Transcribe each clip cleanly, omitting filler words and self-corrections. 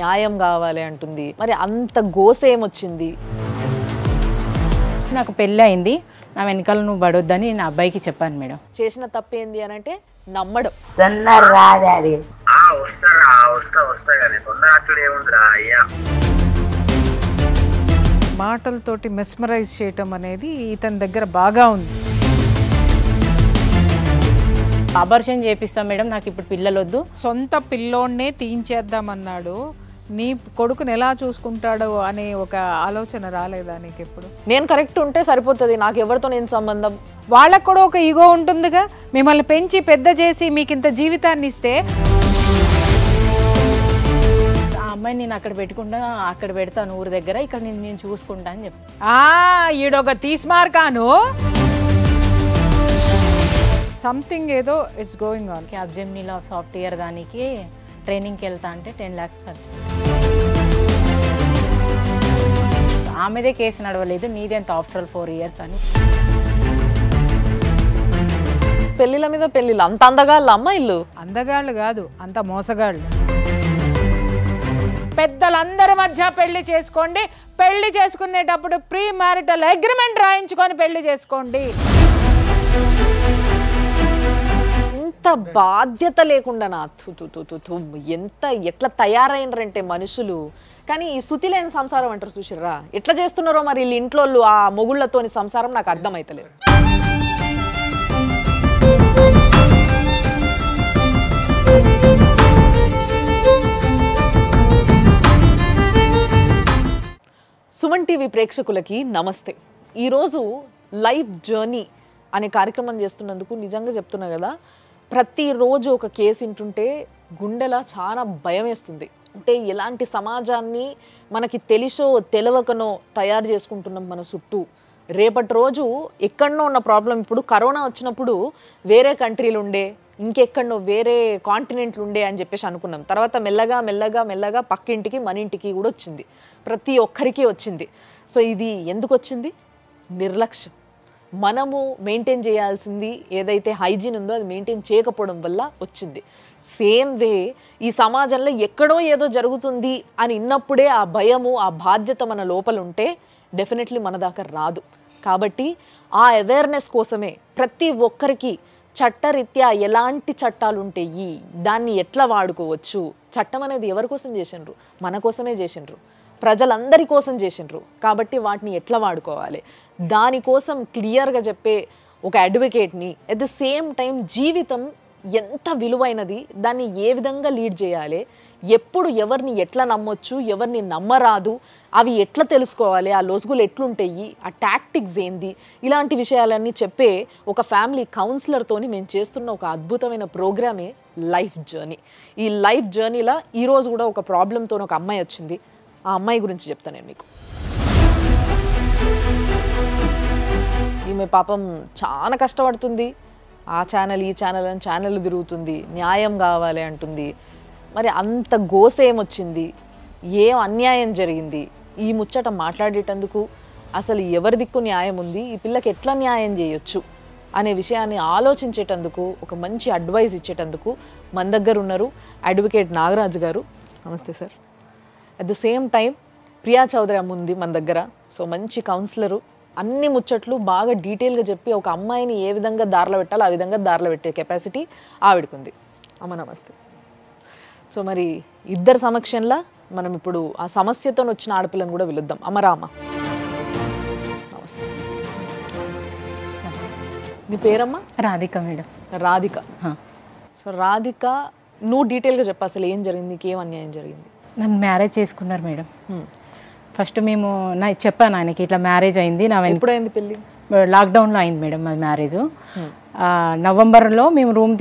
న్యాయం కావాలి అంటుంది. మరి అంత గోస ఏమొచ్చింది? నాకు పెళ్ళి అయింది, నా వెనకాల నువ్వు పడొద్దని నా అబ్బాయికి చెప్పాను మేడం. చేసిన తప్పేంది అని అంటే నమ్మడం. మాటలతోటి మెస్మరైజ్ చేయటం అనేది ఇతని దగ్గర బాగా ఉంది. అబార్షన్ చేపిస్తాం మేడం, నాకు ఇప్పుడు పిల్లలు వద్దు. సొంత పిల్లోన్నే తీయించేద్దామన్నాడు. నీ కొడుకుని ఎలా చూసుకుంటాడో అనే ఒక ఆలోచన రాలేదా నీకు ఎప్పుడు? నేను కరెక్ట్ ఉంటే సరిపోతుంది, నాకు ఎవరితో నేను సంబంధం. వాళ్ళకు కూడా ఒక ఈగో ఉంటుందిగా. మిమ్మల్ని పెంచి పెద్ద చేసి మీకు ఇంత జీవితాన్ని ఇస్తే ఆ అమ్మాయిని నేను అక్కడ పెట్టుకుంటా, అక్కడ పెడతాను ఊరి దగ్గర, ఇక్కడ నేను చూసుకుంటా అని చెప్పి. ఈడొక తీస్మార్కాను సంథింగ్ ఏదో ఇట్స్ గోయింగ్ ఆన్. క్యాబ్జెమినీలో సాఫ్ట్వేర్ దానికి ట్రైనింగ్కి వెళ్తా అంటే 10 lakhs ఖర్చు. ఆమెదే కేసు నడవలేదు, నీదెంత ఆఫ్టర్ ఆల్ 4 years అని. పెళ్లిల మీద పెళ్లిళ్ళు. అంత అందగాళ్ళ అమ్మాయిలు? అందగాళ్ళు కాదు, అంత మోసగాళ్ళు. పెద్దలందరి మధ్య పెళ్లి చేసుకోండి, పెళ్లి చేసుకునేటప్పుడు ప్రీ మ్యారిటల్ అగ్రిమెంట్ రాయించుకొని పెళ్లి చేసుకోండి. ఎంత బాధ్యత లేకుండా ఎంత ఎట్లా తయారైనరంటే మనుషులు. కానీ ఈ శృతి లేని సంసారం అంటారు చూసిర్రా, ఎట్లా చేస్తున్నారో మరి వీళ్ళ ఇంట్లో ఆ మొగుళ్ళతోని సంసారం నాకు అర్థమైతలేదు. సుమన్ టీవీ ప్రేక్షకులకి నమస్తే. ఈరోజు లైఫ్ జర్నీ అనే కార్యక్రమం చేస్తున్నందుకు నిజంగా చెప్తున్నా కదా, ప్రతిరోజు ఒక కేసు వింటుంటే గుండెలా చాలా భయం వేస్తుంది. అంటే ఎలాంటి సమాజాన్ని మనకి తెలిసో తెలియకనో తయారు చేసుకుంటున్నాం మన చుట్టూ. రేపటి రోజు ఎక్కడనో ఉన్న ప్రాబ్లం, ఇప్పుడు కరోనా వచ్చినప్పుడు వేరే కంట్రీలు ఉండే, ఇంకెక్కడనో వేరే కాంటినెంట్లు ఉండే అని చెప్పేసి అనుకున్నాం. తర్వాత మెల్లగా మెల్లగా మెల్లగా పక్కింటికి మన ఇంటికి కూడా వచ్చింది, ప్రతి ఒక్కరికి వచ్చింది. సో ఇది ఎందుకు వచ్చింది? నిర్లక్ష్యం. మనము మెయింటైన్ చేయాల్సింది ఏదైతే హైజీన్ ఉందో అది మెయింటైన్ చేయకపోవడం వల్ల వచ్చింది. సేమ్ వే ఈ సమాజంలో ఎక్కడో ఏదో జరుగుతుంది అని విన్నప్పుడే ఆ భయము, ఆ బాధ్యత మన లోపల ఉంటే డెఫినెట్లీ మన దాకా రాదు. కాబట్టి ఆ అవేర్నెస్ కోసమే ప్రతి ఒక్కరికి చట్టరీత్యా ఎలాంటి చట్టాలు ఉంటాయి, దాన్ని ఎట్లా వాడుకోవచ్చు. చట్టం అనేది ఎవరి కోసం చేసిండ్రు? మన కోసమే చేసిండ్రు, ప్రజలందరి కోసం చేసిండ్రు. కాబట్టి వాటిని ఎట్లా వాడుకోవాలి దానికోసం క్లియర్గా చెప్పే ఒక అడ్వకేట్ని, అట్ ద సేమ్ టైం జీవితం ఎంత విలువైనది, దాన్ని ఏ విధంగా లీడ్ చేయాలి, ఎప్పుడు ఎవరిని ఎట్లా నమ్మొచ్చు, ఎవరిని నమ్మరాదు, అవి ఎట్లా తెలుసుకోవాలి, ఆ లొసుగులు ఎట్లుంటాయి, ఆ టాక్టిక్స్ ఏంది, ఇలాంటి విషయాలన్నీ చెప్పే ఒక ఫ్యామిలీ కౌన్సిలర్తోని మేము చేస్తున్న ఒక అద్భుతమైన ప్రోగ్రామే లైఫ్ జర్నీ. ఈ లైఫ్ జర్నీలో ఈరోజు కూడా ఒక ప్రాబ్లంతో ఒక అమ్మాయి వచ్చింది. ఆ అమ్మాయి గురించి చెప్తాను నేను మీకు. ఈమె పాపం చాలా కష్టపడుతుంది. ఆ ఛానల్ ఈ ఛానల్ అని ఛానల్ తిరుగుతుంది, న్యాయం కావాలి అంటుంది. మరి అంత గోస ఏమొచ్చింది, ఏం అన్యాయం జరిగింది, ఈ ముచ్చట మాట్లాడేటందుకు అసలు ఎవరి దిక్కు న్యాయం ఉంది, ఈ పిల్లకి ఎట్లా న్యాయం చేయొచ్చు అనే విషయాన్ని ఆలోచించేటందుకు, ఒక మంచి అడ్వైస్ ఇచ్చేటందుకు మన దగ్గర ఉన్నారు అడ్వకేట్ నాగరాజు గారు. నమస్తే sir. At the same time Priya Chaudhary అమ్మ ఉంది మన దగ్గర. సో మంచి కౌన్సిలరు, అన్ని ముచ్చట్లు బాగా డీటెయిల్గా చెప్పి ఒక అమ్మాయిని ఏ విధంగా దారిలో పెట్టాలో ఆ విధంగా దారిలో పెట్టే కెపాసిటీ ఆవిడకుంది. అమ్మ నమస్తే. సో మరి ఇద్దరు సమక్షంలో మనం ఇప్పుడు ఆ సమస్యతో వచ్చిన ఆడపిల్లను కూడా పిలుద్దాం. అమరామ నమస్తే. నీ పేరమ్మా? రాధిక మేడం. రాధిక. సో రాధిక, నువ్వు డీటెయిల్గా చెప్పు, అసలు ఏం జరిగింది, నీకు ఏం అన్యాయం జరిగింది? నన్ను మ్యారేజ్ చేసుకున్నారు మేడం. ఫస్ట్ మేము చెప్పాను ఆయనకి ఇట్లా మ్యారేజ్ అయింది. ఎప్పుడైంది పెళ్ళి? లాక్డౌన్లో అయింది మేడం అది మ్యారేజ్. నవంబర్లో మేము రూమ్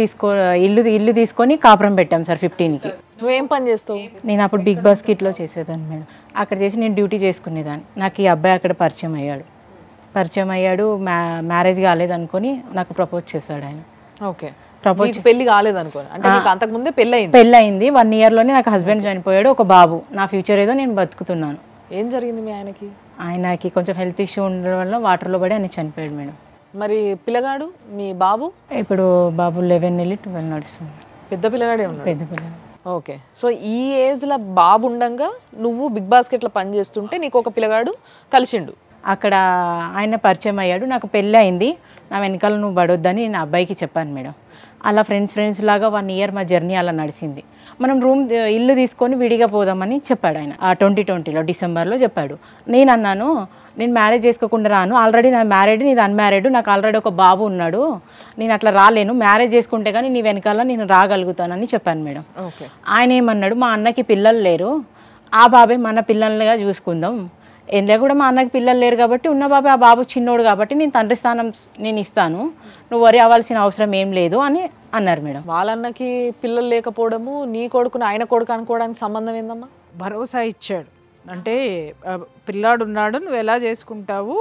ఇల్లు తీసుకొని కాపురం పెట్టాం సార్ 15కి. నువ్వేం పని చేస్తావు? నేను అప్పుడు బిగ్ బాస్కెట్లో చేసేదాన్ని మేడం. అక్కడ చేసి నేను డ్యూటీ చేసుకునేదాన్ని. నాకు ఈ అబ్బాయి అక్కడ పరిచయం అయ్యాడు. మ్యారేజ్ కాలేదనుకొని నాకు ప్రపోజ్ చేశాడు ఆయన. Okay, propose. పెళ్లి కాలేదనుకో అంటే అంతకు ముందే పెళ్ళయింది 1 yearలోనే నాకు హస్బెండ్ చనిపోయాడు, ఒక బాబు. నా ఫ్యూచర్ ఏదో నేను బతుకుతున్నాను. ఏం జరిగింది మీ ఆయనకి? ఆయనకి కొంచెం హెల్త్ ఇష్యూ ఉండడం వల్ల వాటర్లో పడి ఆయన చనిపోయాడు మేడం. మరి పిల్లగాడు మీ బాబు? ఇప్పుడు బాబు 11 వెళ్ళి 12 నడుస్తుంది. పెద్ద పిల్లగాడే ఉన్నాడు. పెద్ద పిల్లగాడు. ఓకే. సో ఈ ఏజ్లో బాబు ఉండంగా నువ్వు బిగ్ బాస్కెట్లో పని చేస్తుంటే నీకు ఒక పిల్లగాడు కలిసిండు. అక్కడ ఆయన పరిచయం అయ్యాడు, నాకు పెళ్ళి అయింది, నా వెనకాల నువ్వు పడొద్దని నేను అబ్బాయికి చెప్పాను మేడం. అలా ఫ్రెండ్స్ లాగా 1 ఇయర్ మా జర్నీ అలా నడిచింది. మనం ఇల్లు తీసుకొని విడిగా పోదామని చెప్పాడు ఆయన 2020లో డిసెంబర్లో చెప్పాడు. నేను అన్నాను, నేను మ్యారేజ్ చేసుకోకుండా రాను, ఆల్రెడీ నా మ్యారీడ్, నీది అన్మ్యారీడ్, నాకు ఆల్రెడీ ఒక బాబు ఉన్నాడు, నేను అట్లా రాలేను, మ్యారేజ్ చేసుకుంటే కానీ నీ వెనకాల నేను రాగలుగుతానని చెప్పాను మేడం. ఓకే. ఆయన ఏమన్నాడు, మా అన్నకి పిల్లలు లేరు, ఆ బాబే మన పిల్లలుగా చూసుకుందాం, ఎందులో కూడా మా అన్నకి పిల్లలు లేరు కాబట్టి ఉన్న బాబే, ఆ బాబు చిన్నోడు కాబట్టి నేను తండ్రి స్థానం నేను ఇస్తాను, నువ్వు వరి అవ్వాల్సిన అవసరం ఏం లేదు అని అన్నారు మేడం. వాళ్ళన్నకి పిల్లలు లేకపోవడము నీ కొడుకుని ఆయన కొడుకు అనుకోవడానికి సంబంధం ఏందమ్మా? భరోసా ఇచ్చాడు. అంటే పిల్లాడు ఉన్నాడు, నువ్వు ఎలా చేసుకుంటావు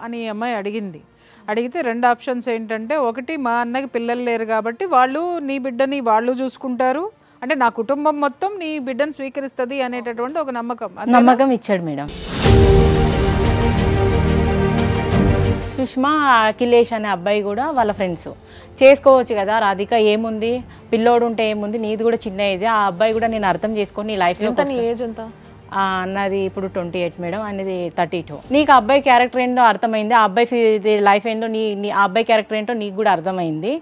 అని అమ్మాయి అడిగింది. అడిగితే 2 ఆప్షన్స్ ఏంటంటే, ఒకటి మా అన్నకి పిల్లలు లేరు కాబట్టి వాళ్ళు నీ బిడ్డని వాళ్ళు చూసుకుంటారు, అంటే నా కుటుంబం మొత్తం నీ బిడ్డను స్వీకరిస్తుంది అనేటటువంటి ఒక నమ్మకం ఇచ్చాడు మేడం. సుష్మా, అఖిలేష్ అనే అబ్బాయి కూడా వాళ్ళ ఫ్రెండ్స్, చేసుకోవచ్చు కదా రాధిక, ఏముంది పిల్లోడు ఉంటే ఏముంది, నీది కూడా చిన్న ఏజ్, ఆ అబ్బాయి కూడా నేను అర్థం చేసుకొని నీ లైఫ్ ఎంత, నీ ఏజ్ ఎంత? అన్నది ఇప్పుడు 28 మేడం, అనేది 32. నీకు ఆ అబ్బాయి క్యారెక్టర్ ఏంటో అర్థమైంది, ఆ అబ్బాయి లైఫ్ ఏంటో ఆ అబ్బాయి క్యారెక్టర్ ఏంటో నీకు కూడా అర్థమైంది,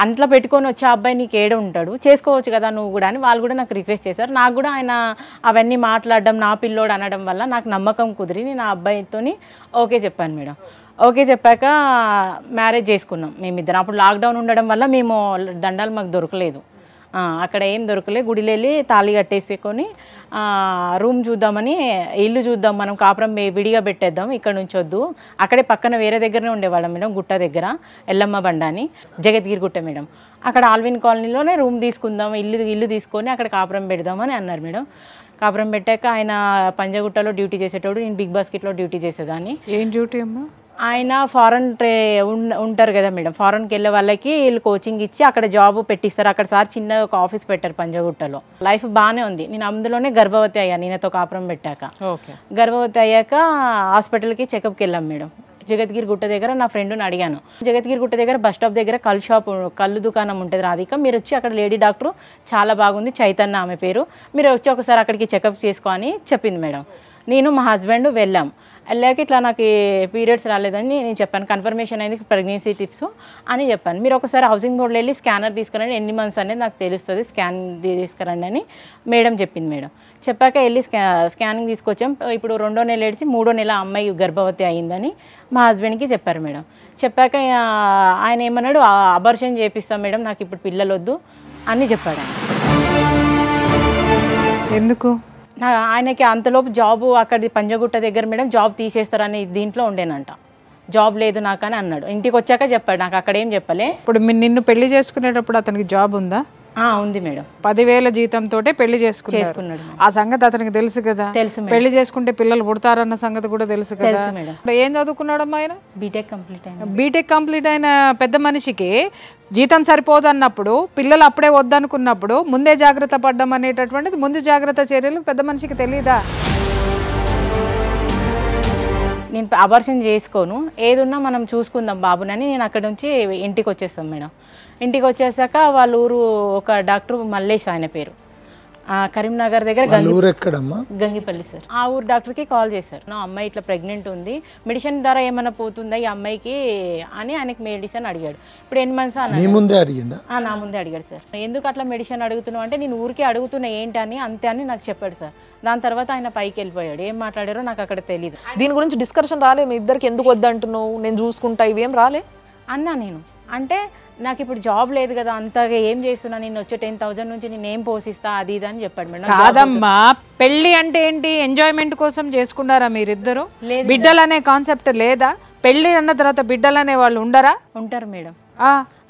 అంట్లో పెట్టుకొని వచ్చే అబ్బాయి నీకు ఏడ ఉంటాడు, చేసుకోవచ్చు కదా నువ్వు కూడా అని వాళ్ళు కూడా నాకు రిక్వెస్ట్ చేశారు. నాకు కూడా ఆయన అవన్నీ మాట్లాడడం, నా పిల్లోడు అనడం వల్ల నాకు నమ్మకం కుదిరి నేను ఆ అబ్బాయితో ఓకే చెప్పాను మేడం. ఓకే చెప్పాక మ్యారేజ్ చేసుకున్నాం మేమిద్దరం. అప్పుడు లాక్డౌన్ ఉండడం వల్ల మేము దండాలు మాకు దొరకలేదు, అక్కడ ఏం దొరకలేదు. గుడిలో వెళ్ళి తాళి కట్టేసుకొని రూమ్ చూద్దామని, ఇల్లు చూద్దాం, మనం కాపురం విడిగా పెట్టేద్దాం, ఇక్కడ నుంచి వద్దు, అక్కడే పక్కన వేరే దగ్గరనే ఉండేవాళ్ళం మేడం, గుట్ట దగ్గర ఎల్లమ్మ బండ అని, జగద్గిరి గుట్ట మేడం, అక్కడ ఆల్విన్ కాలనీలోనే రూమ్ తీసుకుందాం, ఇల్లు తీసుకొని అక్కడ కాపురం పెడదామని అన్నారు మేడం. కాపురం పెట్టాక ఆయన పంజగుట్టలో డ్యూటీ చేసేటోడు, నేను బిగ్ బాస్కెట్లో డ్యూటీ చేసేదాన్ని. ఏం డ్యూటీ అమ్మా? ఆయన ఫారెన్ ఉంటారు కదా మేడం, ఫారెన్కి వెళ్ళే వాళ్ళకి వీళ్ళు కోచింగ్ ఇచ్చి అక్కడ జాబ్ పెట్టిస్తారు. అక్కడ సార్ చిన్న ఒక ఆఫీస్ పెట్టారు పంజగుట్టలో. లైఫ్ బాగానే ఉంది, నేను అందులోనే గర్భవతి అయ్యాను ఈయనతో కాపురం పెట్టాక. గర్భవతి అయ్యాక హాస్పిటల్కి చెకప్కి వెళ్ళాం మేడం. జగద్గిరి గుట్ట దగ్గర నా ఫ్రెండ్ని అడిగాను, జగద్గిరి గుట్ట దగ్గర బస్ స్టాప్ దగ్గర కళ్ళు దుకాణం ఉంటుంది రాధిక, మీరు వచ్చి అక్కడ లేడీ డాక్టర్ చాలా బాగుంది, చైతన్య ఆమె పేరు, మీరు వచ్చి ఒకసారి అక్కడికి చెకప్ చేసుకో అని చెప్పింది మేడం. నేను మా హస్బెండ్ వెళ్ళాం. వెళ్ళాక ఇట్లా నాకు పీరియడ్స్ రాలేదని నేను చెప్పాను, కన్ఫర్మేషన్ అయింది ప్రెగ్నెన్సీ టిప్స్ అని చెప్పాను. మీరు ఒకసారి హౌసింగ్ బోర్డులో వెళ్ళి స్కానర్ తీసుకురండి, ఎన్ని మంత్స్ అనేది నాకు తెలుస్తుంది, స్కాన్ తీసుకురండి అని మేడం చెప్పింది మేడం. చెప్పాక వెళ్ళి స్కానింగ్ తీసుకొచ్చాం. ఇప్పుడు 2వ నెల ఏడిసి 3వ నెల అమ్మాయి గర్భవతి అయిందని మా హస్బెండ్కి చెప్పారు మేడం. చెప్పాక ఆయన ఏమన్నాడు, అబార్షన్ చేపిస్తాం మేడం, నాకు ఇప్పుడు పిల్లలు వద్దు అని చెప్పాడు. ఎందుకు? ఆయనకి అంతలోపు జాబు అక్కడ పంజగుట్ట దగ్గర మేడం జాబ్ తీసేస్తారని దీంట్లో ఉండేనంట, జాబ్ లేదు నాకు అని అన్నాడు. ఇంటికి వచ్చాక చెప్పాడు, నాకు అక్కడ ఏం చెప్పలే. ఇప్పుడు నిన్ను పెళ్లి చేసుకునేటప్పుడు అతనికి జాబ్ ఉందా? ఉంది మేడం. 10,000 జీతంతో పెళ్లి చేసుకున్నాడు. ఆ సంగతి అతనికి తెలుసు కదా, తెలుసు. పెళ్లి చేసుకుంటే పిల్లలు పుడతారన్న సంగతి కూడా తెలుసు కదా మేడం. ఏం చదువుకున్నాడమ్మా ఆయన? బీటెక్ కంప్లీట్ అయిన. బీటెక్ కంప్లీట్ అయిన పెద్ద మనిషికి జీతం సరిపోదు అన్నప్పుడు, పిల్లలు అప్పుడే వద్దనుకున్నప్పుడు ముందే జాగ్రత్త పడ్డం అనేటటువంటిది, ముందు జాగ్రత్త చర్యలు పెద్ద మనిషికి తెలియదా? నేను అబార్షన్ చేసుకోను, ఏదున్నా మనం చూసుకుందాం బాబునని నేను అక్కడ నుంచి ఇంటికి వచ్చేస్తాం మేడం. ఇంటికి వచ్చేసాక వాళ్ళ ఊరు ఒక డాక్టర్ మల్లేష్ ఆయన పేరు, కరీంనగర్ దగ్గర గంగిపల్లి సార్, ఆ ఊరు డాక్టర్కి కాల్ చేశారు, నా అమ్మాయి ఇట్లా ప్రెగ్నెంట్ ఉంది, మెడిసిన్ ద్వారా ఏమైనా పోతుందా ఈ అమ్మాయికి అని ఆయనకి మెడిసిన్ అడిగాడు. ఇప్పుడు 8 మంత్స్ అన్న నా ముందే అడిగాడు సార్. ఎందుకు అట్లా మెడిసిన్ అడుగుతున్నావు అంటే, నేను ఊరికే అడుగుతున్నా ఏంటి అని అంతే అని నాకు చెప్పాడు సార్. దాని తర్వాత ఆయన పైకి వెళ్ళిపోయాడు, ఏం మాట్లాడారో నాకు అక్కడ తెలియదు. దీని గురించి డిస్కషన్ రాలే మీ ఇద్దరికి, ఎందుకు వద్దంటున్నావు, నేను చూసుకుంటా, ఇవేం రాలే అన్నా నేను. అంటే నాకు ఇప్పుడు జాబ్ లేదు కదా, అంతగా ఏం చేస్తున్నా, నేను వచ్చే 10,000 నుంచి నేను ఏం పోషిస్తా అది ఇది అని చెప్పాడు మేడం. కాదమ్మా, పెళ్లి అంటే ఏంటి, ఎంజాయ్మెంట్ కోసం చేసుకున్నారా మీరిద్దరు? బిడ్డలు అనే కాన్సెప్ట్ లేదా? పెళ్లి అన్న తర్వాత బిడ్డలు అనే వాళ్ళు ఉండరా? ఉంటారు మేడం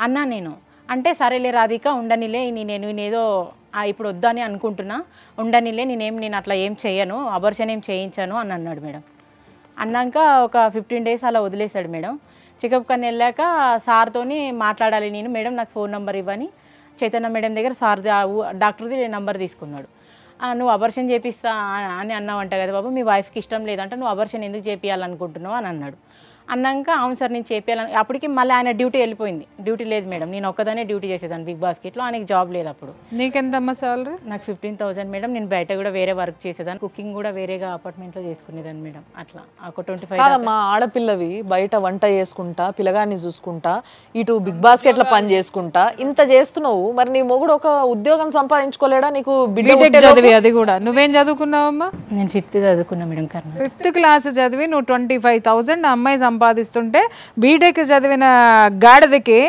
అన్నా నేను. అంటే సరేలే రాధిక ఉండనిలే, నేనేదో ఇప్పుడు వద్దని అనుకుంటున్నా, ఉండనిలే, నేను అట్లా ఏం చేయను, అబార్షన్ ఏం చేయించాను అని అన్నాడు మేడం. అన్నాక ఒక 15 డేస్ అలా వదిలేశాడు మేడం. చెకప్ కని వెళ్ళాక సార్తోని మాట్లాడాలి నేను, మేడం నాకు ఫోన్ నెంబర్ ఇవ్వని చైతన్య మేడం దగ్గర సార్ డాక్టర్ది నెంబర్ తీసుకున్నాడు. నువ్వు అబార్షన్ చేపిస్తా అని అన్నావంట కదా బాబు, మీ వైఫ్కి ఇష్టం లేదంట, నువ్వు అబార్షన్ ఎందుకు చేపియాలనుకుంటున్నావు అని అన్నాడు. అన్నాక అవును సార్ నేను చేయాలని, అప్పటికి మళ్ళీ ఆయన డ్యూటీ వెళ్ళిపోయింది. డ్యూటీ లేదు మేడం, నేను ఒక్కదానే డ్యూటీ చేసేదాన్ని బిగ్ బాస్కెట్లో, ఆయనకి జాబ్ లేదు అప్పుడు. నీకెంతమ్మా సాలరీ? నాకు 15,000 మేడం. నేను బయట కూడా వేరే వర్క్ చేసేదాన్ని, కుకింగ్ కూడా వేరేగా అపార్ట్మెంట్లో చేసుకునేదాన్ని మేడం. అట్లా ఒక 25. కాదమ్మా, ఆడపిల్లవి బయట వంట చేసుకుంటా, పిల్లగాన్ని చూసుకుంటా, ఇటు బిగ్ బాస్కెట్ల పని చేసుకుంటా ఇంత చేస్తున్నావు, మరి నీ మొగుడు ఒక ఉద్యోగం సంపాదించుకోలేడా? నీకు బిడ్డ చదివి అది కూడా నువ్వేం చదువుకున్నావమ్మా? నేను 5th చదువుకున్నా మేడం. కర్ణాటక 5th క్లాస్ చదివి నువ్వు 25,000 అమ్మాయి సంపాదిస్తుంటే బీటెక్ చదివిన గాడిదకి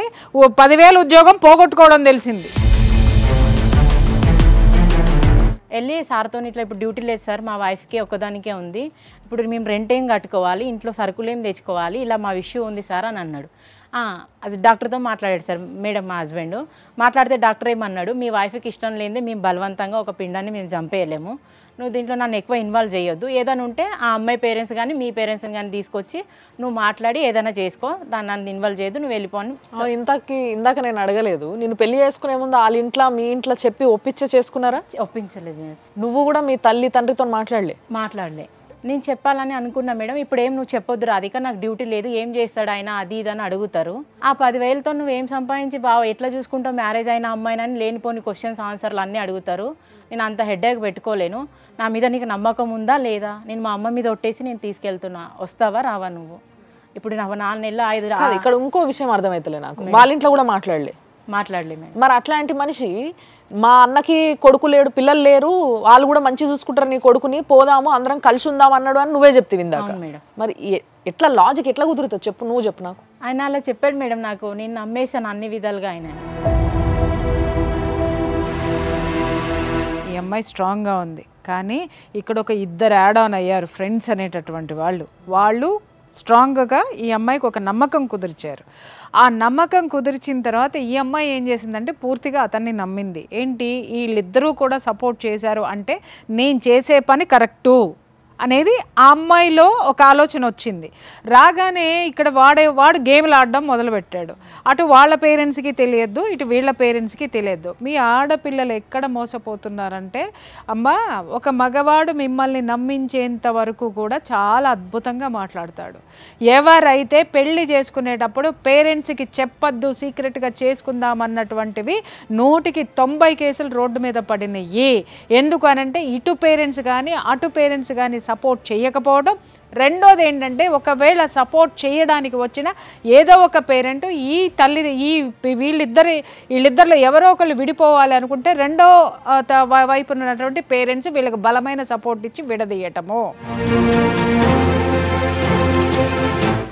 10,000 ఉద్యోగం పోగొట్టుకోవడం తెలిసింది. వెళ్ళి సార్తో ఇట్లా ఇప్పుడు డ్యూటీ లేదు సార్, మా వైఫ్కి ఒక్కదానికే ఉంది, ఇప్పుడు మేము రెంట్ ఏం కట్టుకోవాలి, ఇంట్లో సరుకులు ఏం తెచ్చుకోవాలి, ఇలా మా ఇష్యూ ఉంది సార్ అని అన్నాడు. అది డాక్టర్తో మాట్లాడాడు సార్ మేడం, మా హస్బెండ్ మాట్లాడితే డాక్టర్ ఏమన్నాడు, మీ వైఫ్కి ఇష్టం లేనిదే మేము బలవంతంగా ఒక పిండాన్ని మేము చంపేయలేము, నువ్వు దీంట్లో నన్ను ఎక్కువ ఇన్వాల్వ్ చేయొద్దు, ఏదైనా ఉంటే ఆ అమ్మాయి పేరెంట్స్ కానీ మీ పేరెంట్స్ కానీ తీసుకొచ్చి నువ్వు మాట్లాడి ఏదైనా చేసుకో, దాన్ని నన్ను ఇన్వాల్వ్ చేయొద్దు, నువ్వు వెళ్ళిపోని. ఇందాక నేను అడగలేదు, నేను పెళ్లి చేసుకునే ముందు వాళ్ళ ఇంట్లో మీ ఇంట్లో చెప్పి ఒప్పించే చేసుకున్నారా? ఒప్పించలేదు. నువ్వు కూడా మీ తల్లి తండ్రితో మాట్లాడలే? నేను చెప్పాలని అనుకున్నా మేడం, ఇప్పుడు ఏం నువ్వు చెప్పొద్దు రాధిక, నాకు డ్యూటీ లేదు, ఏం చేస్తాడు ఆయన అది ఇదని అడుగుతారు. ఆ 10,000తో నువ్వేం సంపాదించి బావ ఎట్లా చూసుకుంటావు, మ్యారేజ్ అయిన అమ్మాయినని లేనిపోని క్వశ్చన్స్ ఆన్సర్లు అన్నీ అడుగుతారు, నేను అంత హెడ్ఏక్ పెట్టుకోలేను, నా మీద నీకు నమ్మకం ఉందా లేదా, నేను మా అమ్మ మీద ఒట్టేసి నేను తీసుకెళ్తున్నా, వస్తావా రావా నువ్వు? ఇప్పుడు నా 4 నెలలు 5. ఇక్కడ ఇంకో విషయం అర్థమవుతలే నాకు, వాళ్ళ ఇంట్లో కూడా మాట్లాడలే మేడం. మరి అట్లాంటి మనిషి మా అన్నకి కొడుకు లేడు, పిల్లలు లేరు, వాళ్ళు కూడా మంచి చూసుకుంటారు నీ కొడుకుని, పోదాము అందరం కలిసి ఉందాం అన్నాడు అని నువ్వే చెప్తే ఇందాక. మరి ఎట్లా లాజిక్ ఎట్లా కుదురుతుంది చెప్పు, నువ్వు చెప్పు నాకు. ఆయన అలా చెప్పాడు మేడం నాకు, నేను నమ్మేశాను అన్ని విధాలుగా ఆయన. ఈ అమ్మాయి స్ట్రాంగ్గా ఉంది, కానీ ఇక్కడ ఒక 2 యాడ్ ఆన్ అయ్యారు ఫ్రెండ్స్ అనేటటువంటి వాళ్ళు స్ట్రాంగ్గా ఈ అమ్మాయికి ఒక నమ్మకం కుదిర్చారు. ఆ నమ్మకం కుదిర్చిన తర్వాత ఈ అమ్మాయి ఏం చేసిందంటే పూర్తిగా అతన్ని నమ్మింది. ఏంటి, వీళ్ళిద్దరూ కూడా సపోర్ట్ చేశారు అంటే నేను చేసే పని కరెక్టు అనేది ఆ అమ్మాయిలో ఒక ఆలోచన వచ్చింది. రాగానే ఇక్కడ వాడు గేమ్లు ఆడడం మొదలుపెట్టాడు. అటు వాళ్ళ పేరెంట్స్కి తెలియద్దు, ఇటు వీళ్ళ పేరెంట్స్కి తెలియద్దు. మీ ఆడపిల్లలు ఎక్కడ మోసపోతున్నారంటే, అమ్మ ఒక మగవాడు మిమ్మల్ని నమ్మించేంత వరకు కూడా చాలా అద్భుతంగా మాట్లాడతాడు. ఎవరైతే పెళ్లి చేసుకునేటప్పుడు పేరెంట్స్కి చెప్పద్దు, సీక్రెట్గా చేసుకుందామన్నటువంటివి 100కి 90 కేసులు రోడ్డు మీద పడినాయి. ఎందుకు అనంటే ఇటు పేరెంట్స్ కానీ అటు పేరెంట్స్ కానీ సపోర్ట్ చేయకపోవడం. రెండోది ఏంటంటే, ఒకవేళ సపోర్ట్ చేయడానికి వచ్చిన ఏదో ఒక పేరెంట్ వీళ్ళిద్దరిలో ఎవరో ఒకళ్ళు విడిపోవాలి అనుకుంటే రెండో వైపు ఉన్నటువంటి పేరెంట్స్ వీళ్ళకి బలమైన సపోర్ట్ ఇచ్చి విడదీయటము.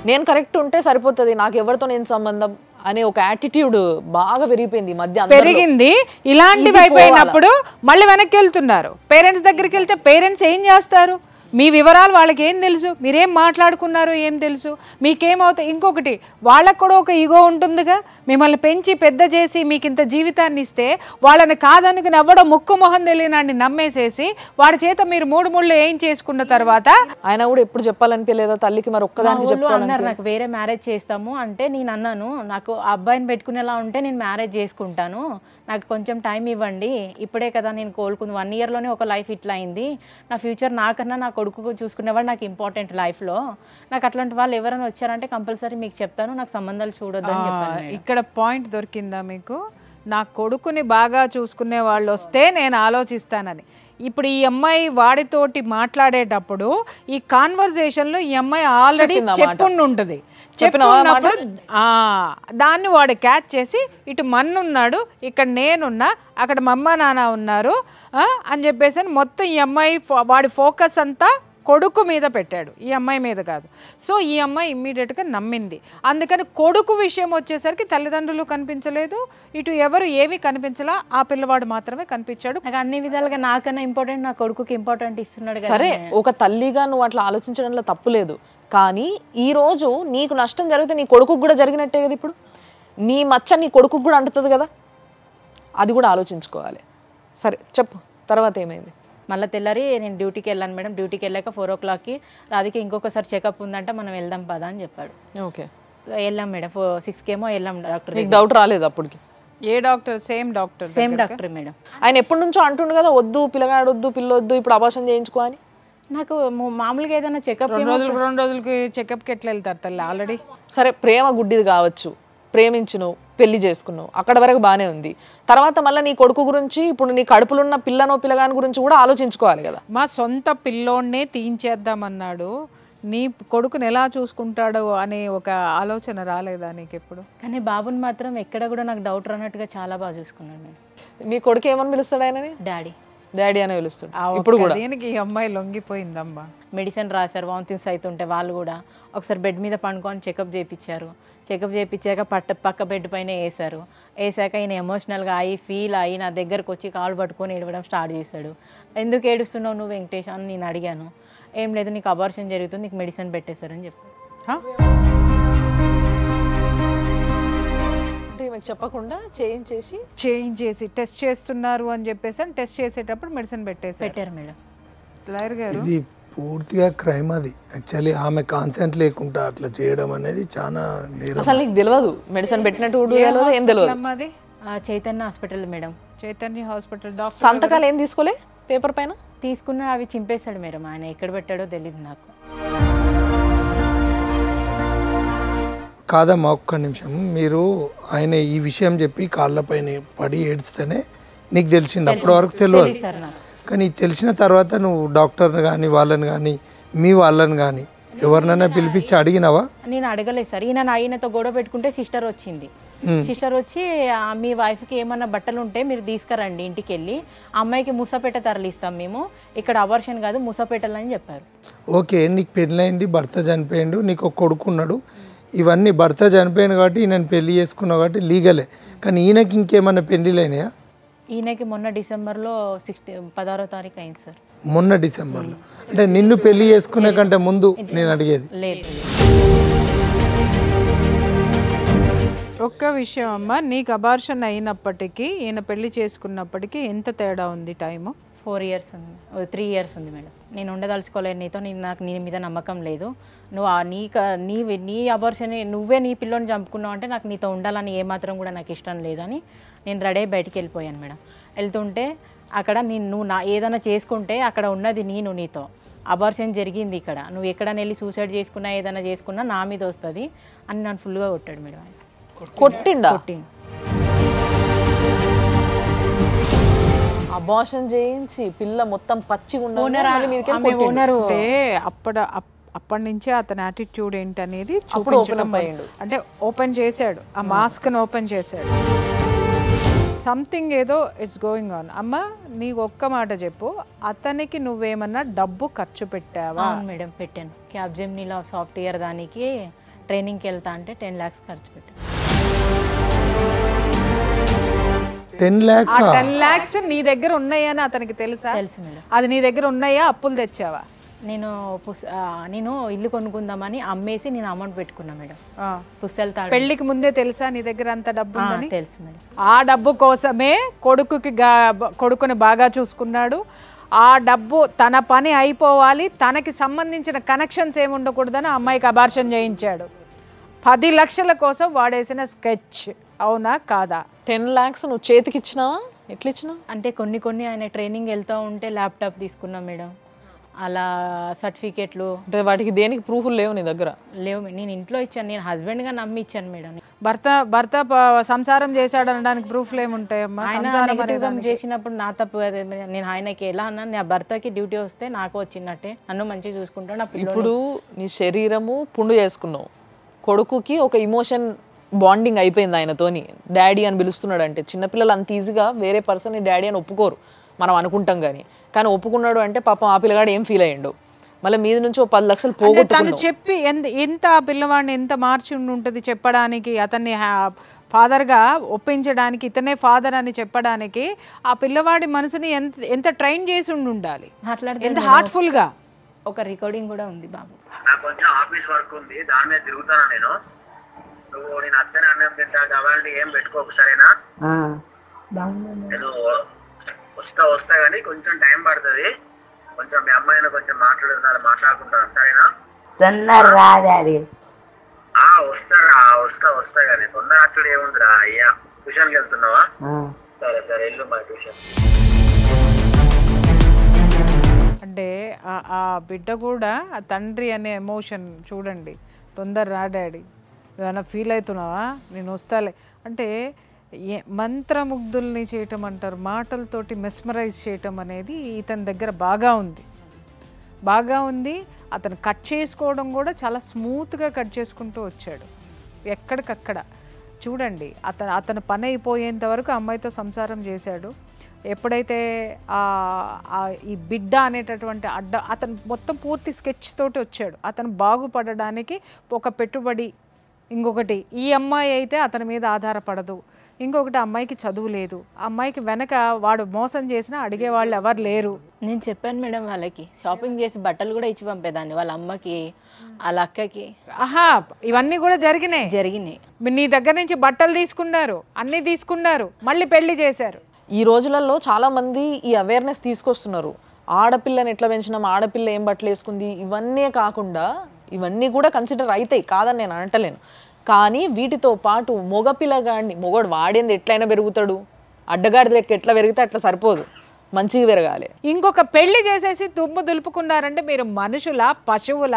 నేను కరెక్ట్ ఉంటే సరిపోతుంది, నాకు ఎవరితో నేను సంబంధం అనే ఒక యాటిట్యూడ్ బాగా పెరిగిపోయింది మధ్య. పెరిగింది. ఇలాంటివి అయిపోయినప్పుడు మళ్ళీ వెనక్కి వెళ్తున్నారు. పేరెంట్స్ దగ్గరికి వెళ్తే పేరెంట్స్ ఏం చేస్తారు, మీ వివరాలు వాళ్ళకి ఏం తెలుసు, మీరేం మాట్లాడుకున్నారు ఏం తెలుసు, మీకేమవుతాయి. ఇంకొకటి, వాళ్ళకు కూడా ఒక ఈగో ఉంటుందిగా, మిమ్మల్ని పెంచి పెద్ద చేసి మీకు ఇంత జీవితాన్ని ఇస్తే వాళ్ళని కాదనుకుని ఎవ్వడో ముక్కు మొహం తెలియనాన్ని నమ్మేసేసి వాడి చేత మీరు 3 ముళ్ళు ఏం చేసుకున్న తర్వాత ఆయన కూడా ఎప్పుడు చెప్పాలనిపించలేదా తల్లికి? మరి ఒక్కదానికి అన్నారు నాకు వేరే మ్యారేజ్ చేస్తాము అంటే, నేను అన్నాను నాకు ఆ అబ్బాయిని పెట్టుకునేలా ఉంటే నేను మ్యారేజ్ చేసుకుంటాను, నాకు కొంచెం టైం ఇవ్వండి, ఇప్పుడే కదా నేను కోలుకుంది, 1 ఇయర్లోనే ఒక లైఫ్ ఇట్లా అయింది, నా ఫ్యూచర్ నాకన్నా నా కొడుకు చూసుకునేవాడు నాకు ఇంపార్టెంట్ లైఫ్లో, నాకు అట్లాంటి వాళ్ళు ఎవరైనా వచ్చారంటే కంపల్సరీ మీకు చెప్తాను, నాకు సంబంధాలు చూడొద్దు అని చెప్పాను. ఇక్కడ పాయింట్ దొరికిందా మీకు? నా కొడుకుని బాగా చూసుకునే వాళ్ళు వస్తే నేను ఆలోచిస్తానని. ఇప్పుడు ఈ అమ్మాయి వాడితోటి మాట్లాడేటప్పుడు ఈ కాన్వర్సేషన్లో ఈ అమ్మాయి ఆల్రెడీ చెప్పుండి ఉంటుంది. చెప్పినప్పుడు దాన్ని వాడు క్యాచ్ చేసి, ఇటు మన్నున్నాడు, ఇక్కడ నేనున్నా, అక్కడ మా అమ్మ నాన్న ఉన్నారు అని చెప్పేసి మొత్తం ఈ అమ్మాయి వాడి ఫోకస్ అంతా కొడుకు మీద పెట్టాడు, ఈ అమ్మాయి మీద కాదు. సో ఈ అమ్మాయి ఇమ్మీడియట్గా నమ్మింది. అందుకని కొడుకు విషయం వచ్చేసరికి తల్లిదండ్రులు కనిపించలేదు, ఇటు ఎవరు ఏమీ కనిపించలా, ఆ పిల్లవాడు మాత్రమే కనిపించాడు. నాకు అన్ని విధాలుగా నాకన్నా ఇంపార్టెంట్ నా కొడుకుకి ఇంపార్టెంట్ ఇస్తున్నాడు. సరే, ఒక తల్లిగా నువ్వు అట్లా ఆలోచించడంలో తప్పు లేదు, కానీ ఈ రోజు నీకు నష్టం జరిగితే నీ కొడుకుకు కూడా జరిగినట్టే కదా. ఇప్పుడు నీ మచ్చ నీ కొడుకుకు కూడా అంటుతుంది కదా, అది కూడా ఆలోచించుకోవాలి. సరే చెప్పు, తర్వాత ఏమైంది? మళ్ళీ తెల్లారి నేను డ్యూటీకి వెళ్ళాను మేడం. డ్యూటీకి వెళ్ళాక 4 o'clockకి రాధికి ఇంకొకసారి చెకప్ ఉందంటే మనం వెళ్దాం పదా అని చెప్పాడు. ఓకే, వెళ్ళాం మేడం. 6 ఏమో వెళ్ళాం డాక్టర్. నీకు డౌట్ రాలేదు అప్పటికి? ఏ డాక్టర్? Same doctor madam. ఆయన ఎప్పటి నుంచో అంటుండు కదా, వద్దు పిల్లగాడు వద్దు, పిల్లొద్దు, ఇప్పుడు అబార్షన్ చేయించుకో అని. నాకు మామూలుగా ఏదైనా చెకప్ 2 రోజులకి చెకప్కి ఎట్లా వెళ్తారు తల్లి ఆల్రెడీ? సరే ప్రేమ గుడ్డిది కావచ్చు, ప్రేమించును, పెళ్లి చేసుకున్నావు, అక్కడ వరకు బాగానే ఉంది. తర్వాత మళ్ళీ నీ కొడుకు గురించి, ఇప్పుడు నీ కడుపులున్న పిల్లనో పిల్లగాని గురించి కూడా ఆలోచించుకోవాలి కదా. మా సొంత పిల్లోడినే తీయించేద్దామన్నాడు, నీ కొడుకుని ఎలా చూసుకుంటాడో అనే ఒక ఆలోచన రాలేదా నీకు ఎప్పుడు? కానీ బాబుని మాత్రం ఎక్కడ కూడా నాకు డౌట్ రానట్టుగా చాలా బాగా చూసుకున్నాను నేను. నీ కొడుకు ఏమని పిలుస్తాడు ఆయనని? డాడీ డాడీ అనే పిలుస్తాడు ఇప్పుడు కూడా. దీనికి ఈ అమ్మాయి లొంగిపోయిందమ్మా. మెడిసిన్ రాశారు, వామిటింగ్స్ అవుతుంటే వాళ్ళు కూడా ఒకసారి బెడ్ మీద పండుకొని చెకప్ చేయించారు. చెకప్ చేయించాక పక్క బెడ్ పైన వేసారు. వేసాక ఈయన ఎమోషనల్గా అయ్యి ఫీల్ అయ్యి నా దగ్గరకు వచ్చి కాలు పట్టుకొని ఏడవడం స్టార్ట్ చేశాడు. ఎందుకు ఏడుస్తున్నావు నువ్వు వెంకటేష్ అని నేను అడిగాను. ఏం లేదు, నీకు అబార్షన్ జరుగుతుంది, నీకు మెడిసిన్ పెట్టేశారని చెప్పారు. అంటే మీకు చెప్పకుండా చేయించేసి టెస్ట్ చేస్తున్నారు అని చెప్పేసి టెస్ట్ చేసేటప్పుడు మెడిసిన్ పెట్టారు మేడం. లాయర్ గారు, ఇది పూర్తిగా క్రైమ్. అది యాక్చువల్లీ ఆమె కాన్సెంట్ లేకుండా అట్లా చేయడం అనేది చాలా నేరం. అసలు నీకు తెలియదు మెడిసిన్ పెట్టినట్టు తెలియదు, ఏం తెలియదు. అమ్మది Chaitanya hospital madam. Chaitanya hospital. Doctor సంతకాలు ఏం తీసుకోలే పేపర్ పైన? తీసుకున్న అవి చింపేశాడు మేడం. ఆయన ఎక్కడ పెట్టాడో తెలియదు నాకు. కాదమ్మా, ఒక్క నిమిషం. మీరు ఆయన ఈ విషయం చెప్పి కాళ్ళపైన పడి ఏడ్స్తేనే నీకు తెలిసింది, అప్పటి వరకు తెలియదు. కానీ తెలిసిన తర్వాత నువ్వు డాక్టర్ని కానీ వాళ్ళని కానీ మీ వాళ్ళని కానీ ఎవరినైనా పిలిపించి అడిగినావా? నేను అడగలేదు సార్. ఈయనతో గొడవ పెట్టుకుంటే సిస్టర్ వచ్చింది. సిస్టర్ వచ్చి మీ వైఫ్కి ఏమన్నా బట్టలు ఉంటే మీరు తీసుకురండి ఇంటికి వెళ్ళి, అమ్మాయికి ముసాపేట తరలిస్తాం మేము, ఇక్కడ అబార్షన్ కాదు ముసాపేటలని చెప్పారు. ఓకే, నీకు పెళ్ళైంది, భర్త చనిపోయిండు, నీకు ఒక కొడుకున్నాడు, ఇవన్నీ భర్త చనిపోయాను కాబట్టి ఈయనని పెళ్లి చేసుకున్నావు కాబట్టి లీగలే. కానీ ఈయనకి ఇంకేమన్నా పెళ్లిలు అయినాయా? ఈయనకి మొన్న డిసెంబర్లో 16వ తారీఖు అయింది సార్. మొన్న డిసెంబర్లో అంటే నిన్ను పెళ్లి చేసుకునే కంటే ముందు నేను అడిగేది. లేదు. ఒక్క విషయం అమ్మ, నీకు అబార్షన్ అయినప్పటికీ ఈయన పెళ్లి చేసుకున్నప్పటికీ ఎంత తేడా ఉంది టైము? 4 years ఉంది, 3 years ఉంది మేడం. నేను ఉండదలుచుకోలేను నీతో, నాకు నీ మీద నమ్మకం లేదు, నువ్వు నీ అబార్షన్ నువ్వే నీ పిల్లని చంపుకున్నావు అంటే నాకు నీతో ఉండాలని ఏమాత్రం కూడా నాకు ఇష్టం లేదని నేను రెడీ అయ్యి బయటికి వెళ్ళిపోయాను మేడం. వెళ్తుంటే అక్కడ నువ్వు ఏదైనా చేసుకుంటే అక్కడ ఉన్నది నేను నీతో, అబార్షన్ జరిగింది ఇక్కడ, నువ్వు ఎక్కడైనా వెళ్ళి సూసైడ్ చేసుకున్నా ఏదైనా చేసుకున్నా నా మీద వస్తుంది అని నన్ను ఫుల్గా కొట్టాడు మేడం. ఆయన కొట్టిండు. అబార్షన్ చేయించి పిల్ల మొత్తం పచ్చిగా అంటే అప్పటి నుంచే అతని యాటిట్యూడ్ ఏంటనేది అంటే ఓపెన్ చేశాడు, ఆ మాస్క్ని ఓపెన్ చేశాడు. సంథింగ్ ఏదో ఇట్స్ గోయింగ్ ఆన్. అమ్మ నీకు ఒక్క మాట చెప్పు, అతనికి నువ్వేమన్నా డబ్బు ఖర్చు పెట్టావా? అవును మేడం, పెట్టాను. క్యాబ్జెమినీలో సాఫ్ట్వేర్ దానికి ట్రైనింగ్కి వెళ్తా అంటే 10 lakhs ఖర్చు పెట్టాను. 10 lakhs నీ దగ్గర ఉన్నాయని అతనికి తెలుసా? తెలుసు మేడం. అది నీ దగ్గర ఉన్నాయా, అప్పులు తెచ్చావా? నేను ఇల్లు కొనుక్కుందామని అమ్మేసి నేను అమౌంట్ పెట్టుకున్నా మేడం. పుస్తకాలు పెళ్లికి ముందే తెలుసా నీ దగ్గర అంత డబ్బు? తెలుసు మేడం. ఆ డబ్బు కోసమే కొడుకుని బాగా చూసుకున్నాడు. ఆ డబ్బు తన పని అయిపోవాలి, తనకి సంబంధించిన కనెక్షన్స్ ఏమి ఉండకూడదని అమ్మాయికి అబార్షన్ చేయించాడు. 10 లక్షల కోసం వాడేసిన స్కెచ్. అవునా కాదా? 10 lakhs నువ్వు చేతికి ఇచ్చినావా? ఎట్లా ఇచ్చినావు? అంటే కొన్ని ఆయన ట్రైనింగ్ వెళ్తూ ఉంటే ల్యాప్టాప్ తీసుకున్నా మేడం, అలా సర్టిఫికేట్లు. అంటే వాటికి దేనికి ప్రూఫ్లు లేవు నీ దగ్గర? లేవు, నేను ఇంట్లో ఇచ్చాను, నేను హస్బెండ్గా నమ్మి ఇచ్చాను మేడం. భర్త సంసారం చేశాడు అనడానికి ప్రూఫ్లు ఏముంటాయమ్మా? ఆయన చేసినప్పుడు నా తప్పు అదే. నేను ఆయనకి ఎలా అన్నా, నా భర్తకి డ్యూటీ వస్తే నాకు వచ్చినట్టే, నన్ను మంచిగా చూసుకుంటాను. ఇప్పుడు నీ శరీరము పుండు చేసుకున్నావు, కొడుకుకి ఒక ఇమోషన్ బాండింగ్ అయిపోయింది ఆయనతోని, డాడీ అని పిలుస్తున్నాడు అంటే. చిన్నపిల్లలు అంత ఈజీగా వేరే పర్సన్ని డాడీ అని ఒప్పుకోరు, మనం అనుకుంటాం కానీ ఒప్పుకున్నాడు అంటే పాపం ఆ పిల్లగాడు ఏం ఫీల్ అయ్యిండు. మళ్ళీ మీద నుంచి 10 లక్షలు పోగొట్టుకున్నాడు. తను చెప్పి ఎంత ఆ పిల్లవాడిని ఎంత మార్చి ఉంటుంది చెప్పడానికి, అతన్ని ఫాదర్గా ఒప్పించడానికి, ఇతనే ఫాదర్ అని చెప్పడానికి ఆ పిల్లవాడి మనసుని ఎంత ట్రైన్ చేసి ఉండాలి, ఎంత హార్ట్ఫుల్గా. ఒక రికార్డింగ్ కూడా ఉంది బాబు. నాకు కొంచెం ఆఫీస్ వర్క్ ఉంది, దాని మీద తిరుగుతాను నేను. నువ్వు నేను అత్తనే అన్నం తింటా కావాలంటే ఏం పెట్టుకోకు, సరేనా? నేను వస్తా కానీ కొంచెం టైం పడుతుంది. కొంచెం మీ అమ్మాయిని కొంచెం మాట్లాడుకుంటాను, సరేనా? వస్తా కానీ తొందర అచ్చుడు ఏముందిరా అయ్యా. ట్యూషన్కి వెళ్తున్నావా? సరే వెళ్ళు మా ట్యూషన్. అంటే ఆ బిడ్డ కూడా ఆ తండ్రి అనే ఎమోషన్ చూడండి. తొందర రా డాడీ, ఏదైనా ఫీల్ అవుతున్నావా, నేను వస్తాలే అంటే మంత్రముగ్ధుల్ని చేయటం అంటారు, మాటలతోటి మెస్మరైజ్ చేయటం అనేది ఇతని దగ్గర బాగా ఉంది. అతను కట్ చేసుకోవడం కూడా చాలా స్మూత్గా కట్ చేసుకుంటూ వచ్చాడు ఎక్కడికక్కడ. చూడండి, అతను పని అయిపోయేంత వరకు అమ్మాయితో సంసారం చేశాడు. ఎప్పుడైతే ఈ బిడ్డ అనేటటువంటి అతను మొత్తం పూర్తి స్కెచ్ తోటి వచ్చాడు. అతను బాగుపడడానికి ఒక పెట్టుబడి, ఇంకొకటి ఈ అమ్మాయి అయితే అతని మీద ఆధారపడదు, ఇంకొకటి అమ్మాయికి చదువు లేదు, అమ్మాయికి వెనక వాడు మోసం చేసినా అడిగే వాళ్ళు ఎవరు లేరు. నేను చెప్పాను మేడం, వాళ్ళకి షాపింగ్ చేసి బట్టలు కూడా ఇచ్చి పంపేదాన్ని, వాళ్ళ అమ్మకి వాళ్ళ అక్కకి. ఇవన్నీ కూడా జరిగినాయి. నీ దగ్గర నుంచి బట్టలు తీసుకున్నారు, అన్నీ తీసుకున్నారు, మళ్ళీ పెళ్లి చేశారు. ఈ రోజులలో చాలా మంది ఈ అవేర్నెస్ తీసుకొస్తున్నారు. ఆడపిల్లని ఎట్లా పెంచినాం, ఆడపిల్ల ఏం బట్టలు వేసుకుంది, ఇవన్నీ కాకుండా ఇవన్నీ కూడా కన్సిడర్ అవుతాయి, కాదని నేను అంటలేను. కానీ వీటితో పాటు మొగపిల్లగాడిని, మొగోడు వాడేంది ఎట్లయినా పెరుగుతాడు, అడ్డగాడి లెక్క ఎట్లా పెరిగితే అట్లా సరిపోదు, మంచిగా పెరగాలి. ఇంకొక పెళ్లి చేసేసి దుమ్ము దులుపుకున్నారంటే మీరు మనుషుల, పశువుల,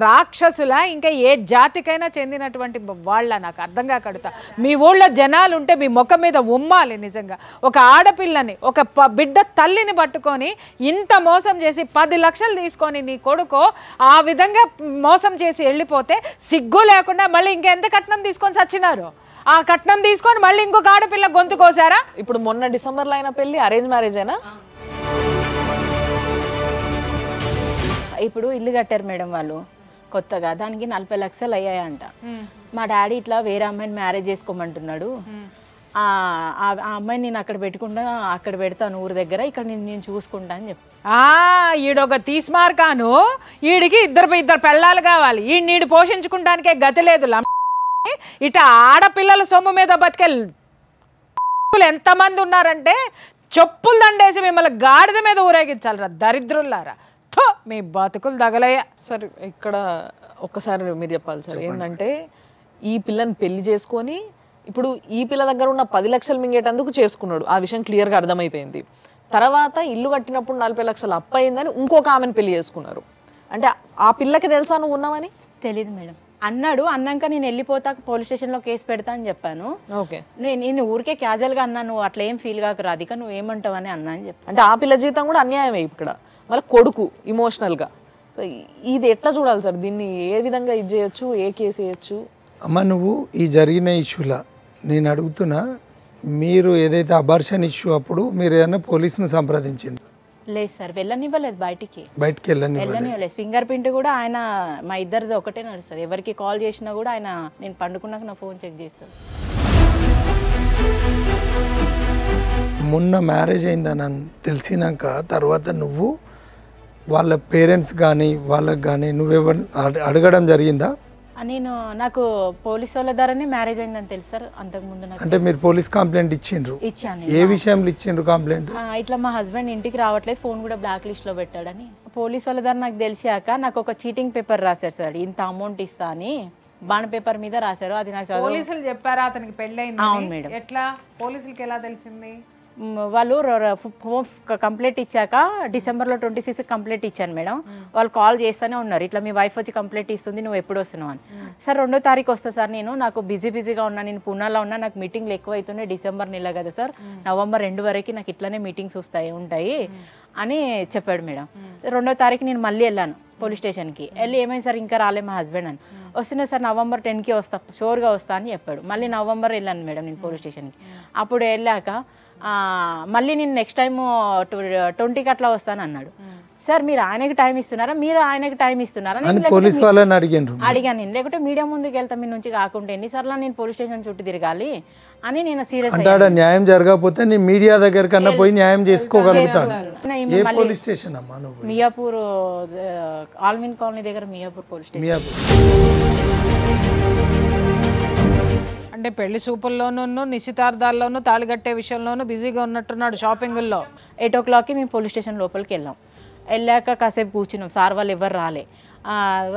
రాక్షసుల, ఇంకా ఏ జాతికైనా చెందినటువంటి వాళ్ళ, నాకు అర్థం కాకడుతా. మీ ఊళ్ళో జనాలు ఉంటే మీ ముఖం మీద ఉమ్మాలి నిజంగా. ఒక ఆడపిల్లని, ఒక బిడ్డ తల్లిని పట్టుకొని ఇంత మోసం చేసి 10 లక్షలు తీసుకొని నీ కొడుకు ఆ విధంగా మోసం చేసి వెళ్ళిపోతే సిగ్గు లేకుండా మళ్ళీ ఇంకెంత కట్నం తీసుకొని చచ్చినారు. ఆ కట్నం తీసుకొని మళ్ళీ ఇంకొక ఆడపిల్ల గొంతు కోసారా? ఇప్పుడు మొన్న డిసెంబర్లో అయిన పెళ్లి అరేంజ్ మ్యారేజ్ అయినా? ఇప్పుడు ఇల్లు కట్టారు మేడం వాళ్ళు కొత్తగా, దానికి 40 లక్షలు అయ్యాయంట. మా డాడీ ఇట్లా వేరే అమ్మాయిని మ్యారేజ్ చేసుకోమంటున్నాడు, ఆ అమ్మాయిని నేను అక్కడ పెట్టుకుంటా, అక్కడ పెడతాను ఊరి దగ్గర, ఇక్కడ నేను చూసుకుంటా అని చెప్పి. ఈడొక తీస్మార్కాను, ఈడికి ఇద్దరు పెళ్ళాలు కావాలి, ఈడు పోషించుకుంటానికే గతి లేదు. ఇట ఆడపిల్లల సొమ్ము మీద బతికే ఎంతమంది ఉన్నారంటే చెప్పులు దండేసి మిమ్మల్ని గాడిద మీద ఊరేగించాలరా దరిద్రులారా. మీ బతుకులు తగలయ్యా. సార్ ఇక్కడ ఒక్కసారి మీరు చెప్పాలి సార్, ఏంటంటే ఈ పిల్లని పెళ్లి చేసుకొని ఇప్పుడు ఈ పిల్ల దగ్గర ఉన్న 10 లక్షలు మింగేటందుకు చేసుకున్నాడు, ఆ విషయం క్లియర్గా అర్థమైపోయింది. తర్వాత ఇల్లు కట్టినప్పుడు 40 లక్షలు అప్పు అయిందని ఇంకొక ఆమెను పెళ్లి చేసుకున్నారు. అంటే ఆ పిల్లకి తెలుసా నువ్వు ఉన్నావని? తెలియదు మేడం. అన్నాడు, అన్నాక నేను వెళ్ళిపోతా పోలీస్ స్టేషన్లో కేసు పెడతా అని చెప్పాను. ఓకే, నేను ఊరికే క్యాజువల్గా అన్నాను, నువ్వు అట్లా ఏం ఫీల్ కాక రాధిక, నువ్వు ఏమంటావు అని అన్నా అని చెప్పి. అంటే ఆ పిల్ల జీవితం కూడా అన్యాయమే ఇక్కడ, మళ్ళీ కొడుకు ఇమోషనల్గా. ఇది ఎట్లా చూడాలి సార్, దీన్ని ఏ విధంగా ఇది చేయొచ్చు, ఏ కేసు వేయచ్చు? అమ్మ, నువ్వు ఈ జరిగిన ఇష్యూలా నేను అడుగుతున్నా, మీరు ఏదైతే అబార్షన్ ఇష్యూ అప్పుడు మీరు ఏదైనా పోలీసును సంప్రదించిండ్రు? లేదు సార్, వెళ్ళనివ్వలేదు, బయటికి వెళ్ళనివ్వలేదు. ఫింగర్ ప్రింట్ కూడా ఆయన, మా ఇద్దరిది ఒకటే నడుస్తుంది. ఎవరికి కాల్ చేసినా కూడా ఆయన నేను పండుకున్నాక నా ఫోన్ చెక్ చేస్తాను. మొన్న మ్యారేజ్ అయిందని తెలిసినాక తర్వాత నువ్వు వాళ్ళ పేరెంట్స్ కానీ వాళ్ళకి కానీ నువ్వెవరు అడగడం జరిగిందా? నాకు పోలీస్ వాళ్ళ ద్వారానే మ్యారేజ్ అయిందని తెలుసు సార్. అంతకుముందు అంటే మీరు పోలీస్ కంప్లైంట్ ఇచ్చిండ్రు? ఇచ్చాను. ఏ విషయంలో ఇచ్చిండ్రు కంప్లైంట్? ఇట్లా మా హస్బెండ్ ఇంటికి రావట్లేదు, ఫోన్ కూడా బ్లాక్ లిస్ట్ లో పెట్టాడని. పోలీస్ వాళ్ళ ద్వారా నాకు తెలిసాక నాకు ఒక చీటింగ్ పేపర్ రాశారు సార్, ఇంత అమౌంట్ ఇస్తా అని బాండ్ పేపర్ మీద రాశారు. అది నాకు పోలీసులు చెప్పారా అతనికి పెళ్ళైంది? అవును మేడం. ఎట్లా పోలీసులకి ఎలా తెలిసింది? వాళ్ళు కంప్లైంట్ ఇచ్చాక డిసెంబర్లో 26 కంప్లైంట్ ఇచ్చాను మేడం. వాళ్ళు కాల్ చేస్తూనే ఉన్నారు, ఇట్లా మీ వైఫ్ వచ్చి కంప్లైంట్ ఇస్తుంది, నువ్వు ఎప్పుడు వస్తున్నావు అని. సార్ 2వ తారీఖు వస్తా సార్, నాకు బిజీగా ఉన్నా, నేను పూనాలో ఉన్నా, నాకు మీటింగ్లు ఎక్కువ అవుతున్నాయి, డిసెంబర్ నెల కదా సార్, నవంబర్ 2 వరకు నాకు ఇట్లానే మీటింగ్స్ ఉంటాయి అని చెప్పాడు మేడం. 2వ తారీఖు నేను మళ్ళీ వెళ్ళాను పోలీస్ స్టేషన్కి. వెళ్ళి ఏమైంది సార్ ఇంకా రాలే మా హస్బెండ్ అని. వస్తున్నా సార్ నవంబర్ 10కి వస్తా, షోర్గా వస్తా అని చెప్పాడు. మళ్ళీ నవంబర్ వెళ్ళాను మేడం నేను పోలీస్ స్టేషన్కి. అప్పుడు వెళ్ళాక మళ్ళీ నేను నెక్స్ట్ టైము 20కి అట్లా వస్తాను అన్నాడు. సార్ మీరు ఆయనకి టైం ఇస్తున్నారా, మీరు ఆయనకి టైం ఇస్తున్నారా అడిగాను నేను. లేకుంటే మీడియా ముందుకు వెళ్తా, మీ నుంచి కాకుండా ఎన్నిసార్లు నేను పోలీస్ స్టేషన్ చుట్టూ తిరగాలి అని నేను సీరియస్ అయ్యాను. న్యాయం జరగకపోతే నేను మీడియా దగ్గర కన్నా పోయి న్యాయం చేసుకోగలుగుతాను. మియాపూర్ ఆల్మిన్ కాలనీ దగ్గర మియాపూర్ పోలీస్ స్టేషన్. అంటే పెళ్లి చూపుల్లోనూ నిశ్చితార్థాల్లోనూ తాళిగట్టే విషయంలోనూ బిజీగా ఉన్నట్టున్నాడు షాపింగుల్లో. 8 o'clockకి మేము పోలీస్ స్టేషన్ లోపలికి వెళ్ళాం. వెళ్ళాక కాసేపు కూర్చున్నాం, సార్ వాళ్ళు ఎవరు